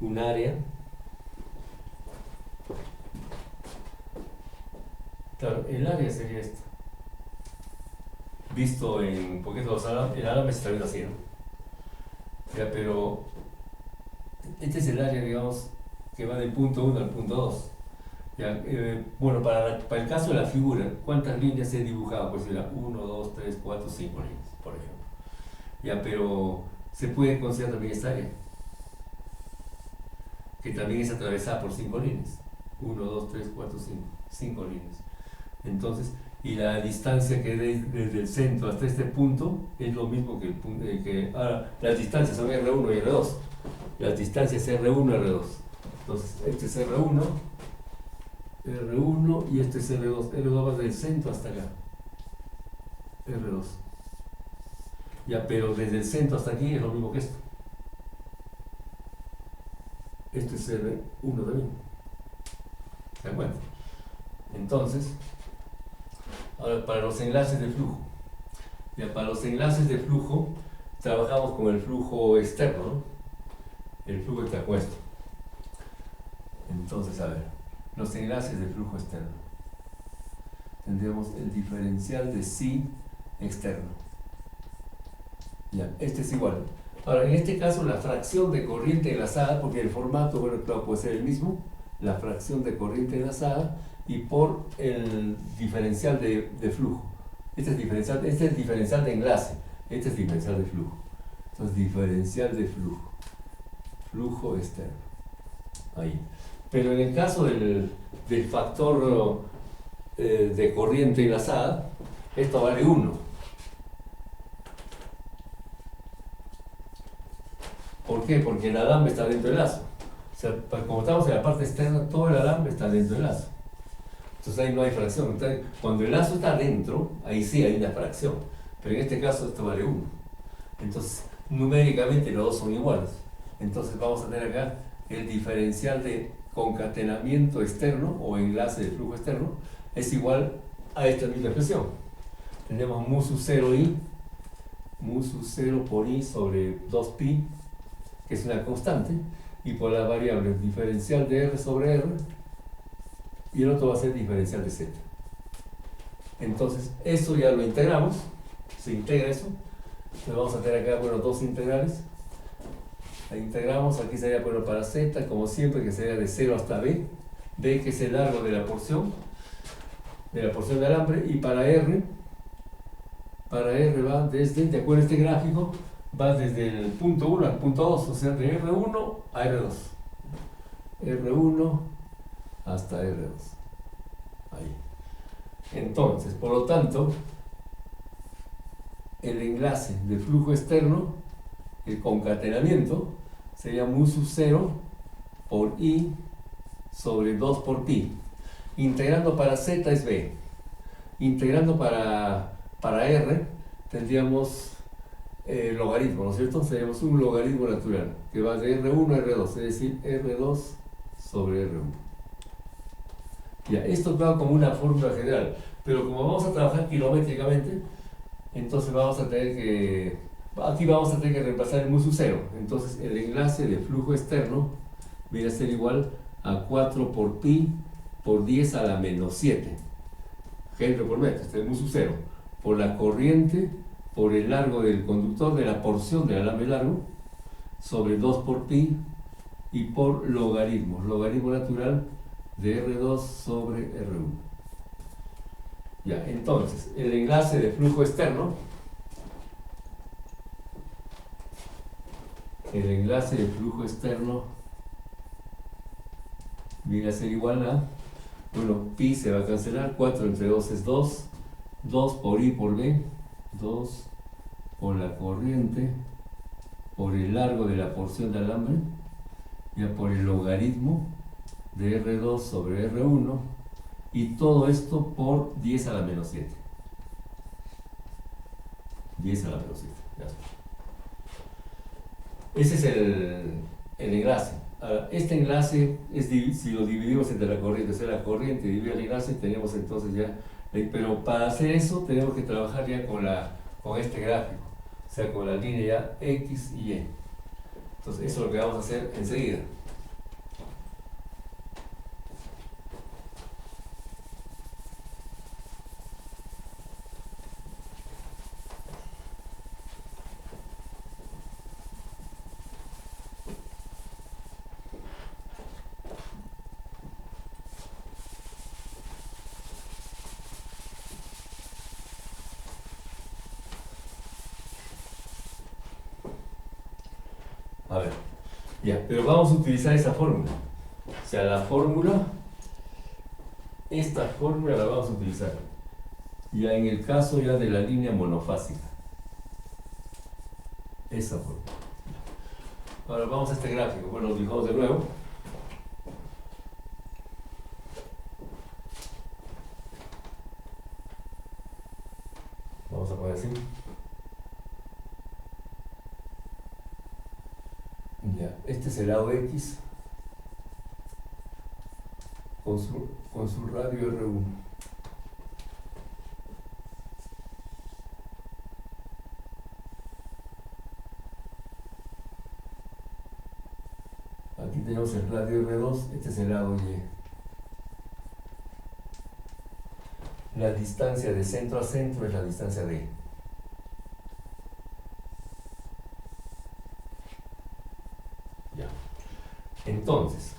un área. Claro, el área sería esta. Visto en, porque el alambre se está viendo así, ¿no? Ya, pero este es el área, digamos, que va del punto 1 al punto 2. Ya, bueno, para el caso de la figura, ¿cuántas líneas he dibujado? Pues era 1, 2, 3, 4, 5 líneas, por ejemplo. Ya, pero se puede considerar también esta área, que también es atravesada por 5 líneas. 1, 2, 3, 4, 5. 5 líneas. Entonces, y la distancia que desde el centro hasta este punto es lo mismo que el punto. Ahora, las distancias son R1 y R2. Las distancias R1 y R2. Entonces, este es R1 y este es R2. R2 va desde el centro hasta acá. R2. Ya, pero desde el centro hasta aquí es lo mismo que esto. Este es R1 también. ¿Se dan cuenta? Entonces, ahora para los enlaces de flujo. Ya, para los enlaces de flujo trabajamos con el flujo externo, ¿no? El flujo extrapuesto. Entonces, a ver, los enlaces de flujo externo. Tendríamos el diferencial de psi externo. Ya, este es igual. Ahora, en este caso, la fracción de corriente enlazada, porque el formato, bueno, claro, puede ser el mismo, la fracción de corriente enlazada y por el diferencial de flujo. Este es diferencial de enlace, este es diferencial de flujo. Entonces, diferencial de flujo externo. ahí. Pero en el caso del factor de corriente enlazada, esto vale 1. ¿Por qué? Porque el alambre está dentro del lazo. O sea, como estamos en la parte externa, todo el alambre está dentro del lazo. Entonces ahí no hay fracción. Entonces, cuando el lazo está dentro, ahí sí hay una fracción. Pero en este caso esto vale 1. Entonces, numéricamente los dos son iguales. Entonces vamos a tener acá el diferencial de concatenamiento externo o enlace de flujo externo es igual a esta misma expresión. Tenemos mu sub 0i, mu sub 0 por i sobre 2pi, que es una constante, y por la variable diferencial de r sobre r, y el otro va a ser diferencial de z. Entonces, eso ya lo integramos, se integra eso. Entonces vamos a tener acá, bueno, dos integrales. Ahí integramos, aquí sería, bueno, para z, como siempre, que sería de 0 hasta b, b que es el largo de la porción de alambre, y para r va desde, de acuerdo a este gráfico, va desde el punto 1 al punto 2, o sea, de R1 a R2. R1 hasta R2. Ahí. Entonces, por lo tanto, el enlace de flujo externo, el concatenamiento, sería mu sub 0 por i sobre 2 por pi. Integrando para z es b. Integrando para r, tendríamos logaritmo, ¿no es cierto? Seríamos un logaritmo natural, que va de R1 a R2, es decir, R2 sobre R1. Ya, esto va como una fórmula general, pero como vamos a trabajar kilométricamente, entonces vamos a tener que, aquí vamos a tener que reemplazar el mu sub 0. Entonces el enlace de flujo externo viene a ser igual a 4 por pi por 10 a la menos 7 Henry por metro, este es mu sub 0, por la corriente, por el largo del conductor de la porción del alambre largo, sobre 2 por pi, y por logaritmo natural de R2 sobre R1. Ya, entonces, el enlace de flujo externo, viene a ser igual a, bueno, pi se va a cancelar, 4 entre 2 es 2, 2 por i por b, 2 por la corriente, por el largo de la porción de alambre, ya por el logaritmo de R2 sobre R1, y todo esto por 10 a la menos 7. 10 a la menos 7. Ya está. Ese es el enlace. Ahora, este enlace, si lo dividimos entre la corriente, o sea, la corriente divide el enlace, tenemos entonces ya, pero para hacer eso tenemos que trabajar ya con este gráfico, o sea, con la línea ya X y Y. Entonces, eso es lo que vamos a hacer enseguida. A ver, ya, pero vamos a utilizar esa fórmula. O sea, esta fórmula la vamos a utilizar. Ya en el caso ya de la línea monofásica. Esa fórmula. Ahora vamos a este gráfico. Bueno, lo dibujamos de nuevo. Vamos a poner así. Ya, este es el lado X con su radio R1. Aquí tenemos el radio R2, este es el lado Y. La distancia de centro a centro es la distancia D. Ya. Entonces,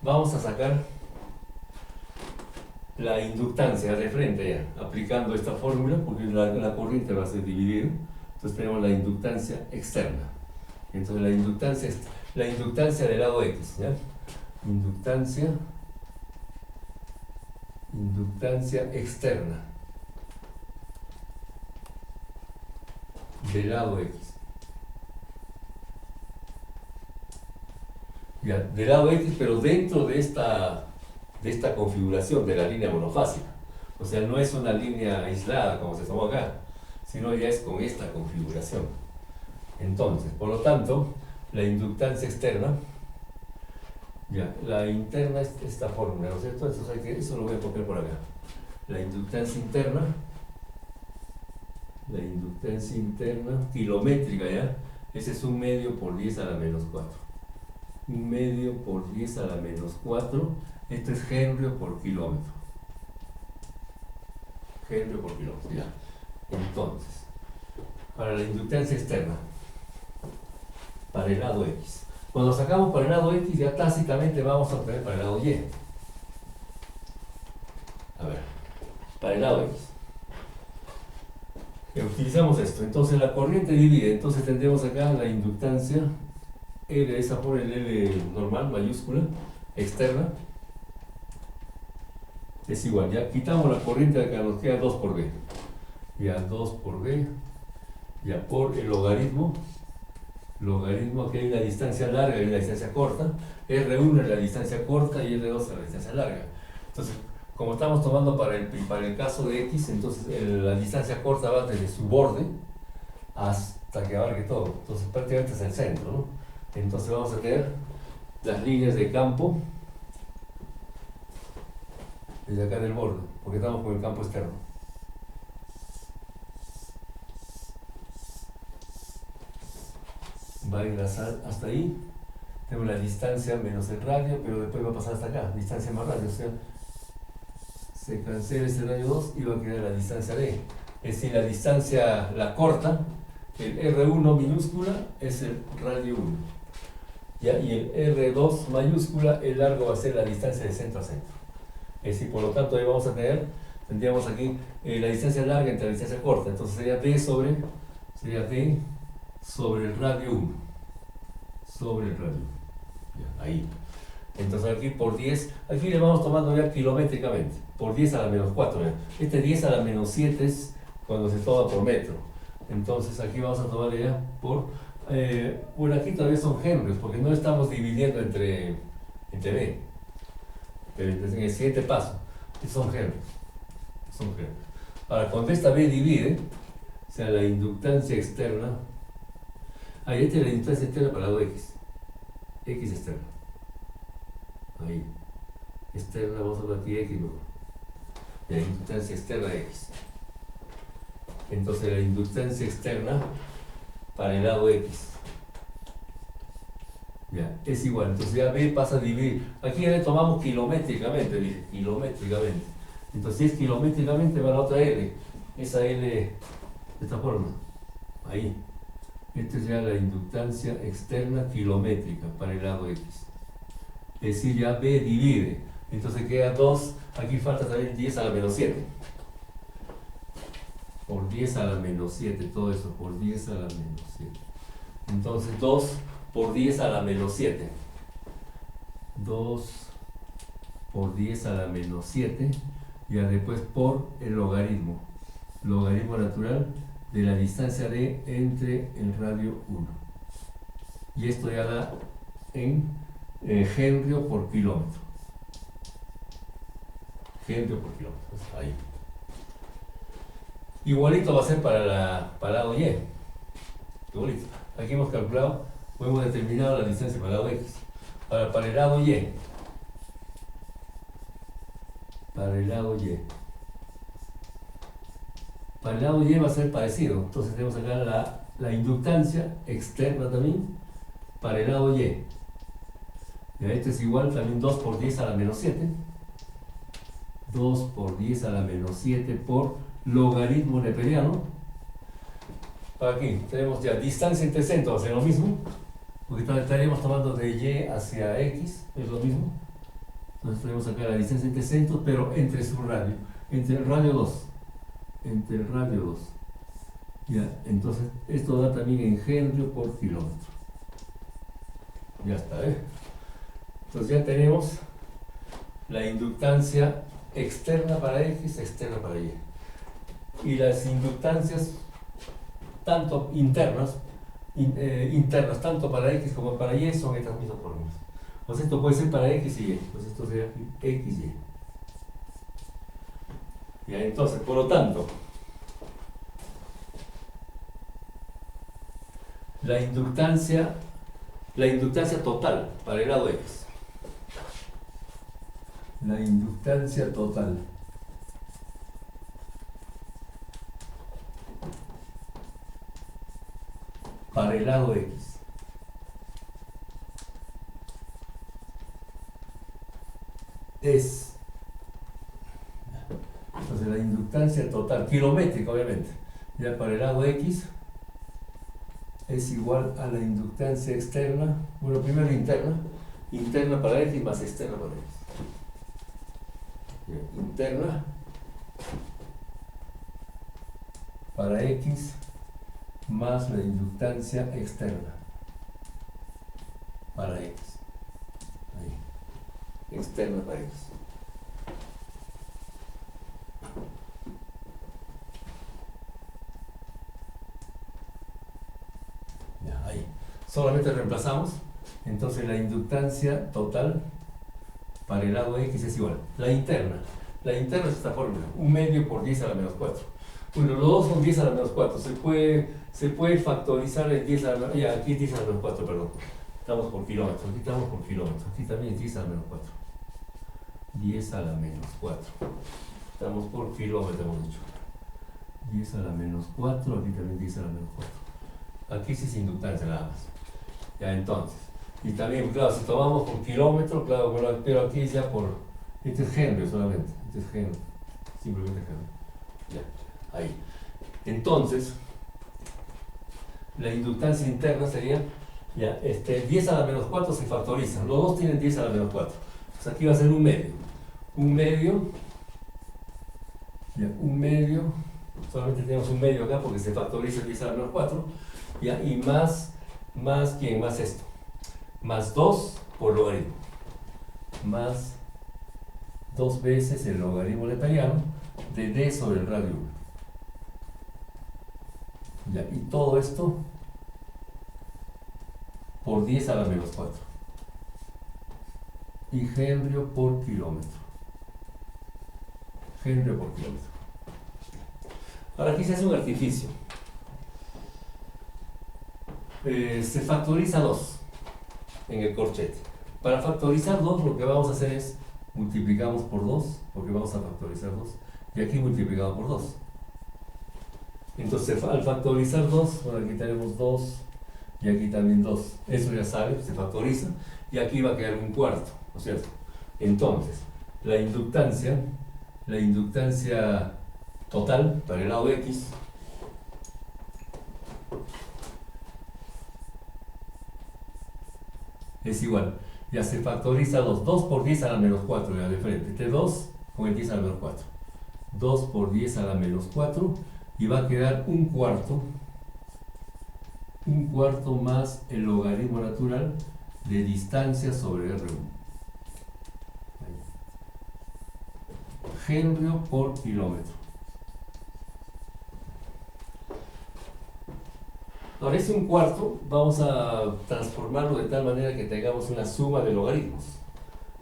vamos a sacar la inductancia de frente ya, aplicando esta fórmula, porque la corriente va a ser dividida. Entonces tenemos la inductancia externa. Entonces la inductancia del lado X, ¿ya? inductancia externa del lado X. Ya, del lado X, pero dentro de esta configuración de la línea monofásica. O sea, no es una línea aislada como se tomó acá, sino ya es con esta configuración. Entonces, por lo tanto, la inductancia externa, ya, la interna es esta fórmula, ¿no es cierto? Entonces eso lo voy a copiar por acá. La inductancia interna kilométrica, ¿ya? Ese es 1/2 por 10 a la menos 4. 1/2 por 10 a la menos 4. Esto es Henry por kilómetro. Henry por kilómetro, ya. Entonces, para la inductancia externa, para el lado X. Cuando sacamos para el lado X, ya tácitamente vamos a obtener para el lado Y. A ver, para el lado X. Utilizamos esto, entonces la corriente divide, entonces tendremos acá la inductancia L, esa por el L normal, mayúscula, externa, es igual, ya quitamos la corriente de acá, nos queda 2 por B, ya 2 por B, ya por el logaritmo, aquí hay una distancia larga y una distancia corta, R1 es la distancia corta y R2 es la distancia larga, entonces como estamos tomando para el caso de X, entonces la distancia corta va desde su borde hasta que abarque todo. Entonces prácticamente es el centro, ¿no? Entonces vamos a tener las líneas de campo desde acá del borde, porque estamos con el campo externo. Va a enlazar hasta ahí. Tengo la distancia menos el radio, pero después va a pasar hasta acá, distancia más radio, o sea, se cancela este radio 2 y va a quedar la distancia D. Es decir, la distancia, la corta, el R1 minúscula es el radio 1. ¿Ya? Y el R2 mayúscula, el largo va a ser la distancia de centro a centro. Es decir, por lo tanto, ahí vamos a tendríamos aquí la distancia larga entre la distancia corta. Entonces sería D sobre el radio 1. Sobre el radio 1. Ya, ahí. Entonces aquí por 10, aquí le vamos tomando ya kilométricamente, por 10 a la menos 4. ¿ya? Este 10 a la menos 7 es cuando se toma por metro. Entonces aquí vamos a tomar ya por aquí todavía son henrios, porque no estamos dividiendo entre B. Pero en el siguiente paso, son henrios. Ahora, cuando esta B divide, o sea, la inductancia externa, esta es la inductancia externa para el lado X. X externa. Ahí. Externa, vamos a ver aquí X mejor. La inductancia externa X. Entonces la inductancia externa para el lado X. Ya, es igual. Entonces ya B pasa a dividir. Aquí ya le tomamos kilométricamente, dice, kilométricamente. Entonces si es kilométricamente va la otra L. Esa L de esta forma. Ahí. Esta es ya la inductancia externa kilométrica para el lado X. Es decir, ya B divide. Entonces queda 2. Aquí falta también 10 a la menos 7. Por 10 a la menos 7, todo eso, por 10 a la menos 7. Entonces 2 por 10 a la menos 7. 2 por 10 a la menos 7. Y después por el logaritmo natural de la distancia D entre el radio 1. Y esto ya da en henrio por kilómetro. Henrio por kilómetro, ahí. Igualito va a ser para el lado Y. Igualito. Aquí hemos calculado, o hemos determinado la distancia para el lado X. Para el lado Y. Para el lado Y. Para el lado Y va a ser parecido. Entonces tenemos acá la inductancia externa también para el lado Y. Y esto es igual también 2 por 10 a la menos 7. 2 por 10 a la menos 7 por logaritmo neperiano. Para aquí tenemos ya distancia entre centros, va a ser lo mismo, porque estaríamos tomando de Y hacia X, es lo mismo. Entonces tenemos acá la distancia entre centros, pero entre su radio, entre el radio 2. Entre el radio 2. Ya, entonces esto da también en henrio por kilómetro. Ya está, Entonces ya tenemos la inductancia externa para X, externa para Y. Y las inductancias tanto internas, internas tanto para X como para Y son estas mismas fórmulas. Pues esto puede ser para X y Y. Pues esto sería X y Y. Ya, entonces, por lo tanto, la inductancia total para el lado X. La inductancia total para el lado X es, entonces la inductancia total, kilométrica obviamente, ya para el lado X es igual a la inductancia externa, bueno, primero interna para X más externa para X. Interna para X más la inductancia externa para X. Ahí. Externa para X. Ya, ahí. Solamente reemplazamos. Entonces la inductancia total para el lado X es igual. La interna es esta fórmula. 1 medio por 10 a la menos 4. Bueno, los dos son 10 a la menos 4. Se puede factorizar el 10 a la menos... Ya, aquí es 10 a la menos 4, perdón. Estamos por kilómetros. Aquí estamos por kilómetros. Aquí también es 10 a la menos 4. 10 a la menos 4. Estamos por kilómetro, hemos dicho. 10 a la menos 4. Aquí también 10 a la menos 4. Aquí sí es inductancia nada más. Ya, entonces. Y también, claro, si tomamos por kilómetro, claro, bueno, pero aquí es ya por... Este es Henry solamente. Este es Henry. Simplemente Henry. Ya, ahí. Entonces, la inductancia interna sería, ya, 10 a la menos 4 se factoriza. Los dos tienen 10 a la menos 4. Pues aquí va a ser 1 medio. 1 medio. Ya, 1 medio. Solamente tenemos 1 medio acá porque se factoriza 10 a la menos 4. Ya, y más ¿quién? Más esto. Más 2 por logaritmo, más 2 veces el logaritmo neperiano de d sobre el radio 1. Ya, y todo esto por 10 a la menos 4. Y Henry por kilómetro. Henry por kilómetro. Ahora aquí se hace un artificio. Se factoriza 2. En el corchete. Para factorizar 2 lo que vamos a hacer es multiplicamos por 2, porque vamos a factorizar 2, y aquí multiplicamos por 2. Entonces al factorizar 2, bueno, aquí tenemos 2 y aquí también 2. Eso ya sale, se factoriza, y aquí va a quedar un cuarto, ¿no es cierto? Entonces, la inductancia total para el lado X es igual, ya se factoriza 2, 2 por 10 a la menos 4, ya de frente, este 2 con el 10 a la menos 4, 2 por 10 a la menos 4, y va a quedar un cuarto más el logaritmo natural de distancia sobre R1. Henry por kilómetro. Ahora ese un cuarto vamos a transformarlo de tal manera que tengamos una suma de logaritmos.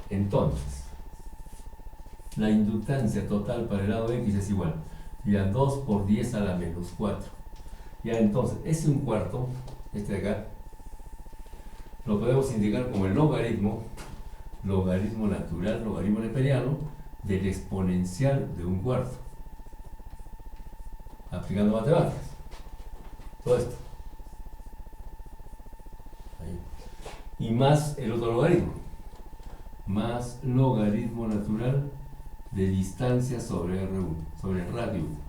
Entonces, la inductancia total para el lado X es igual a 2 por 10 a la menos 4. Ya, entonces, ese un cuarto, este de acá, lo podemos indicar como el logaritmo natural, logaritmo neperiano, del exponencial de un cuarto. Aplicando matemáticas. Todo esto. Ahí. Y más el otro logaritmo. Más logaritmo natural de distancia sobre R1, sobre el radio 1.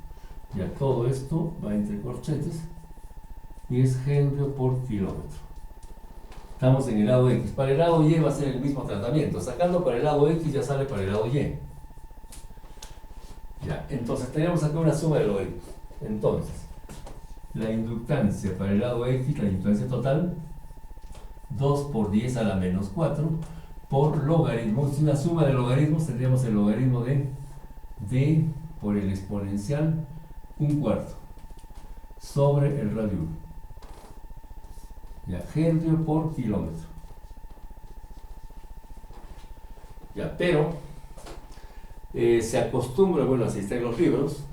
Ya todo esto va entre corchetes y es Henry por kilómetro. Estamos en el lado X. Para el lado Y va a ser el mismo tratamiento. Sacando para el lado X ya sale para el lado Y. Ya, entonces tenemos acá una suma de logaritmos. Entonces, la inductancia para el lado X, la inductancia total, 2 por 10 a la menos 4, por logaritmo. Si una suma de logaritmos, tendríamos el logaritmo de d por el exponencial 1/4 sobre el radio 1. Ya, Henry por kilómetro. Ya, pero se acostumbra, bueno, así está en los libros,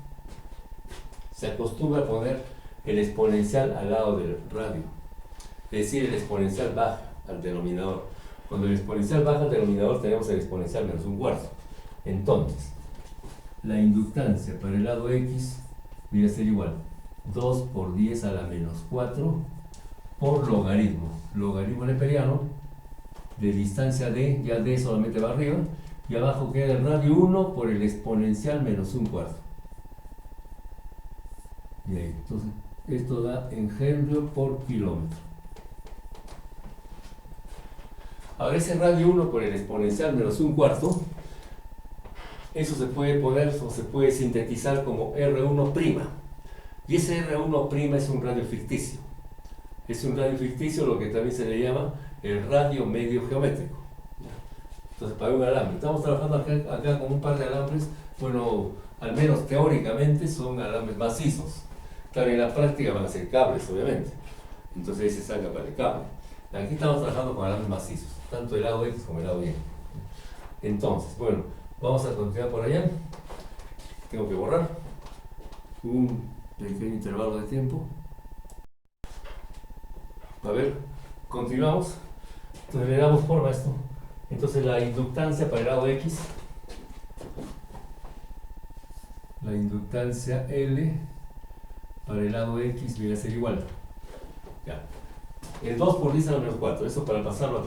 se acostumbra a poner el exponencial al lado del radio. Es decir, el exponencial baja al denominador. Cuando el exponencial baja al denominador, tenemos el exponencial menos 1/4. Entonces, la inductancia para el lado x viene a ser igual 2 por 10 a la menos 4 por logaritmo. Logaritmo neperiano de distancia d, ya d solamente va arriba, y abajo queda el radio 1 por el exponencial menos 1/4. Y ahí, entonces, esto da en Henry por kilómetro. Ahora ese radio 1 por el exponencial menos 1/4, eso se puede poner o se puede sintetizar como R1'. Y ese R1' es un radio ficticio. Es un radio ficticio, lo que también se le llama el radio medio geométrico. Entonces, para un alambre, estamos trabajando acá con un par de alambres, bueno, al menos teóricamente son alambres macizos. Claro, en la práctica van a ser cables, obviamente. Entonces ahí se saca para el cable. Aquí estamos trabajando con alambres macizos, tanto el lado X como el lado Y. Entonces, bueno, vamos a continuar por allá. Tengo que borrar un pequeño intervalo de tiempo. A ver, continuamos. Entonces le damos forma a esto. Entonces la inductancia para el lado X, la inductancia L para el lado X viene a ser igual. Ya. El 2 por 10 a la menos 4, eso para pasarlo a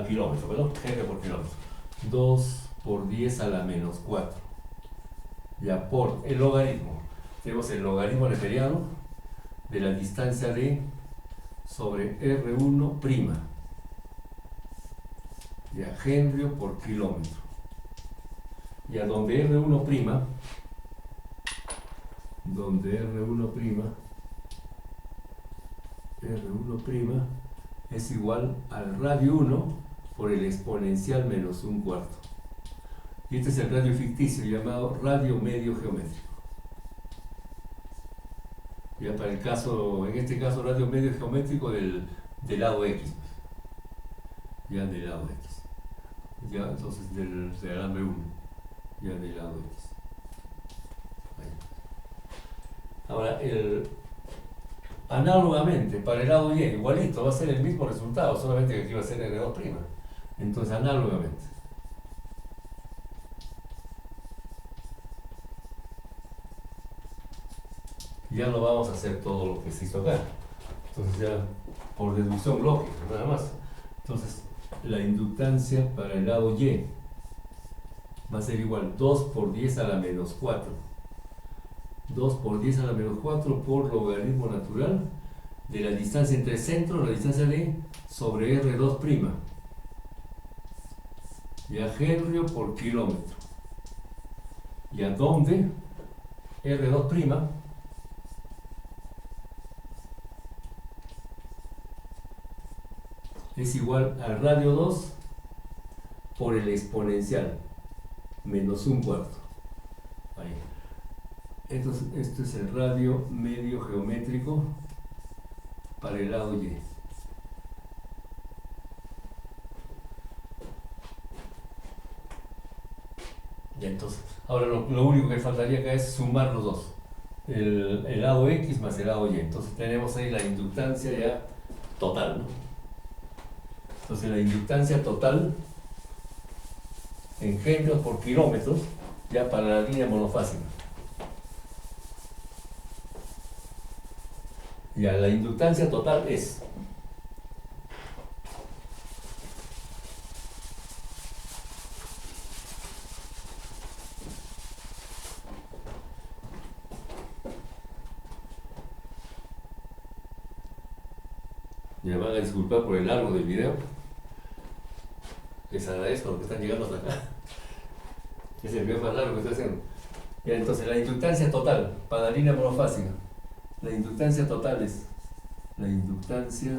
kilómetro, perdón, G por kilómetro. 2 por 10 a la menos 4. Ya, por el logaritmo. Tenemos el logaritmo neperiano de la distancia d sobre R1'. Ya, Henry por kilómetro. Ya, donde R1', R1' es igual al radio 1 por el exponencial menos 1/4. Y este es el radio ficticio llamado radio medio geométrico. Ya para el caso, en este caso, radio medio geométrico del lado X. Ya del lado X. Ya entonces del alambre 1. Ya del lado X. Ahí. Ahora, análogamente, para el lado Y, igualito, va a ser el mismo resultado, solamente que aquí va a ser R2'. Entonces, análogamente. Ya no vamos a hacer todo lo que se hizo acá. Entonces, ya por deducción lógica, nada más. Entonces, la inductancia para el lado Y va a ser igual 2 por 10 a la menos 4. 2 por 10 a la menos 4 por logaritmo natural de la distancia entre centro, la distancia d, sobre R2'. Ya, Henry por kilómetro. Y a donde R2' es igual al radio 2 por el exponencial menos 1/4. Ahí. Entonces, esto es el radio medio geométrico para el lado Y. Y entonces, ahora lo único que faltaría acá es sumar los dos. El lado X más el lado Y. Entonces tenemos ahí la inductancia ya total, ¿no? Entonces la inductancia total en Henry por kilómetros ya para la línea monofásica. Ya, la inductancia total es me van a disculpar por el largo del video. Les agradezco que están llegando hasta acá. Es el video más largo que estoy haciendo. Ya, entonces la inductancia total para la línea monofásica. La inductancia total es la inductancia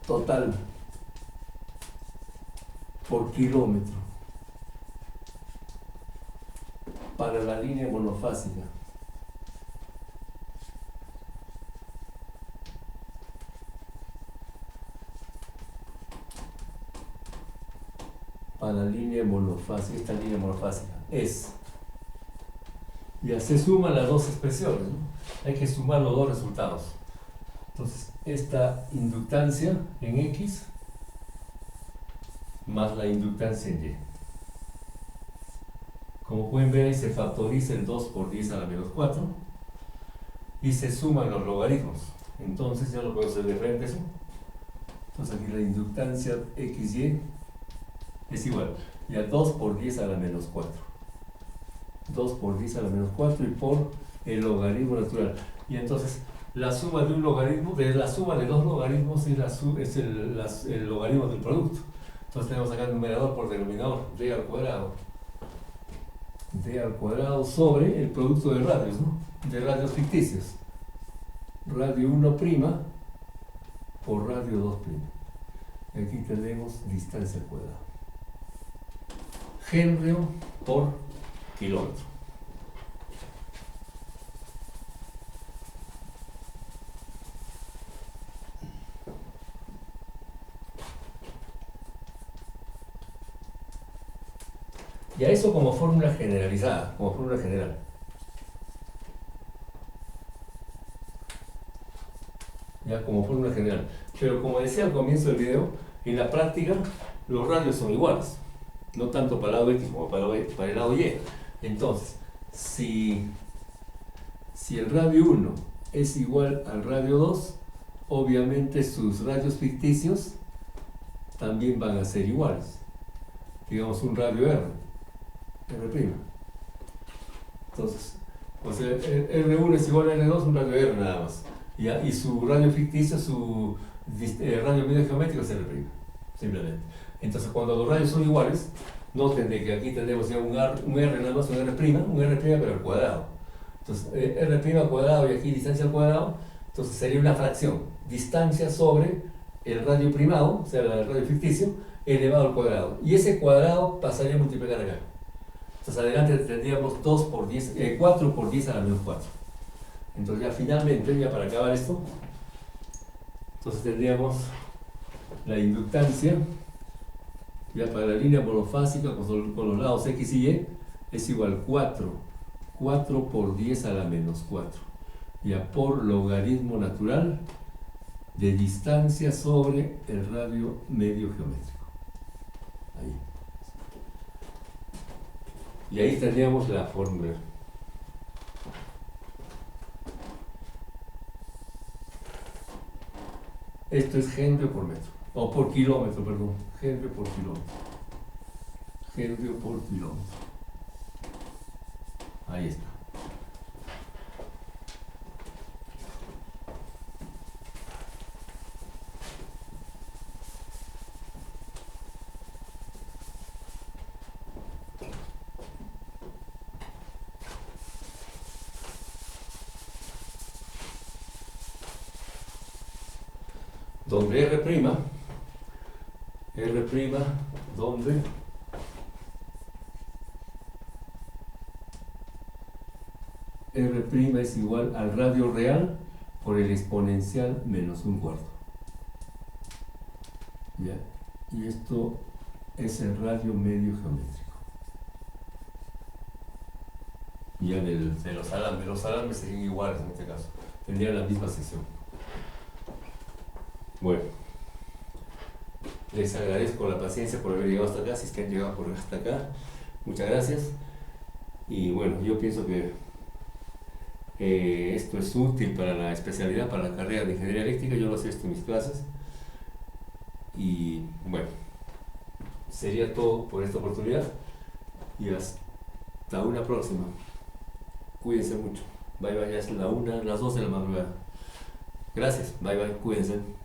total por kilómetro para la línea monofásica esta línea monofásica es, ya se suman las dos expresiones, ¿no? Hay que sumar los dos resultados. Entonces, esta inductancia en X más la inductancia en Y. Como pueden ver, ahí se factoriza el 2 por 10 a la menos 4 y se suman los logaritmos. Entonces, ya lo puedo hacer de frente eso. Entonces, aquí la inductancia XY es igual a 2 por 10 a la menos 4. 2 por 10 a la menos 4 y por el logaritmo natural. Y entonces, la suma de un logaritmo, la suma de dos logaritmos es el logaritmo del producto. Entonces tenemos acá el numerador por denominador, d al cuadrado. D al cuadrado sobre el producto de radios, ¿no? De radios ficticios. Radio 1' por radio 2'. Aquí tenemos distancia al cuadrado. Henry por kilómetro. Y a eso como fórmula generalizada, como fórmula general. Ya como fórmula general. Pero como decía al comienzo del video, en la práctica los radios son iguales. No tanto para el lado X como para el lado Y. Entonces, si el radio 1 es igual al radio 2, obviamente sus radios ficticios también van a ser iguales. Digamos un radio R'. Entonces, o sea, R1 es igual a R2, un radio R nada más. Y su radio ficticio, su radio medio geométrico es R', simplemente. Entonces, cuando los radios son iguales, noten de que aquí tendremos ya un R nada más, un R' pero al cuadrado. Entonces, R' al cuadrado y aquí distancia al cuadrado, entonces sería una fracción. Distancia sobre el radio primado, o sea, el radio ficticio, elevado al cuadrado. Y ese cuadrado pasaría a multiplicar acá. Entonces adelante tendríamos 4 por 10 a la menos 4. Entonces ya finalmente, ya para acabar esto, entonces tendríamos la inductancia, ya para la línea monofásica con los lados X y Y, es igual a 4 por 10 a la menos 4. Ya por logaritmo natural de distancia sobre el radio medio geométrico. Ahí. Y ahí tendríamos la fórmula. Esto es Henry por metro, o por kilómetro, perdón. Henry por kilómetro. Henry por kilómetro. Ahí está. Donde R', donde R' es igual al radio real por el exponencial menos un cuarto. ¿Ya? Y esto es el radio medio geométrico. Ya de los alambres serían iguales en este caso, tendrían la misma sección. Bueno, les agradezco la paciencia por haber llegado hasta acá, si es que han llegado por hasta acá, muchas gracias. Y bueno, yo pienso que esto es útil para la especialidad, para la carrera de ingeniería eléctrica. Yo lo sé esto en mis clases. Y bueno, sería todo por esta oportunidad y hasta una próxima. Cuídense mucho. Bye bye, ya es las 2 de la madrugada. Gracias, bye bye, cuídense.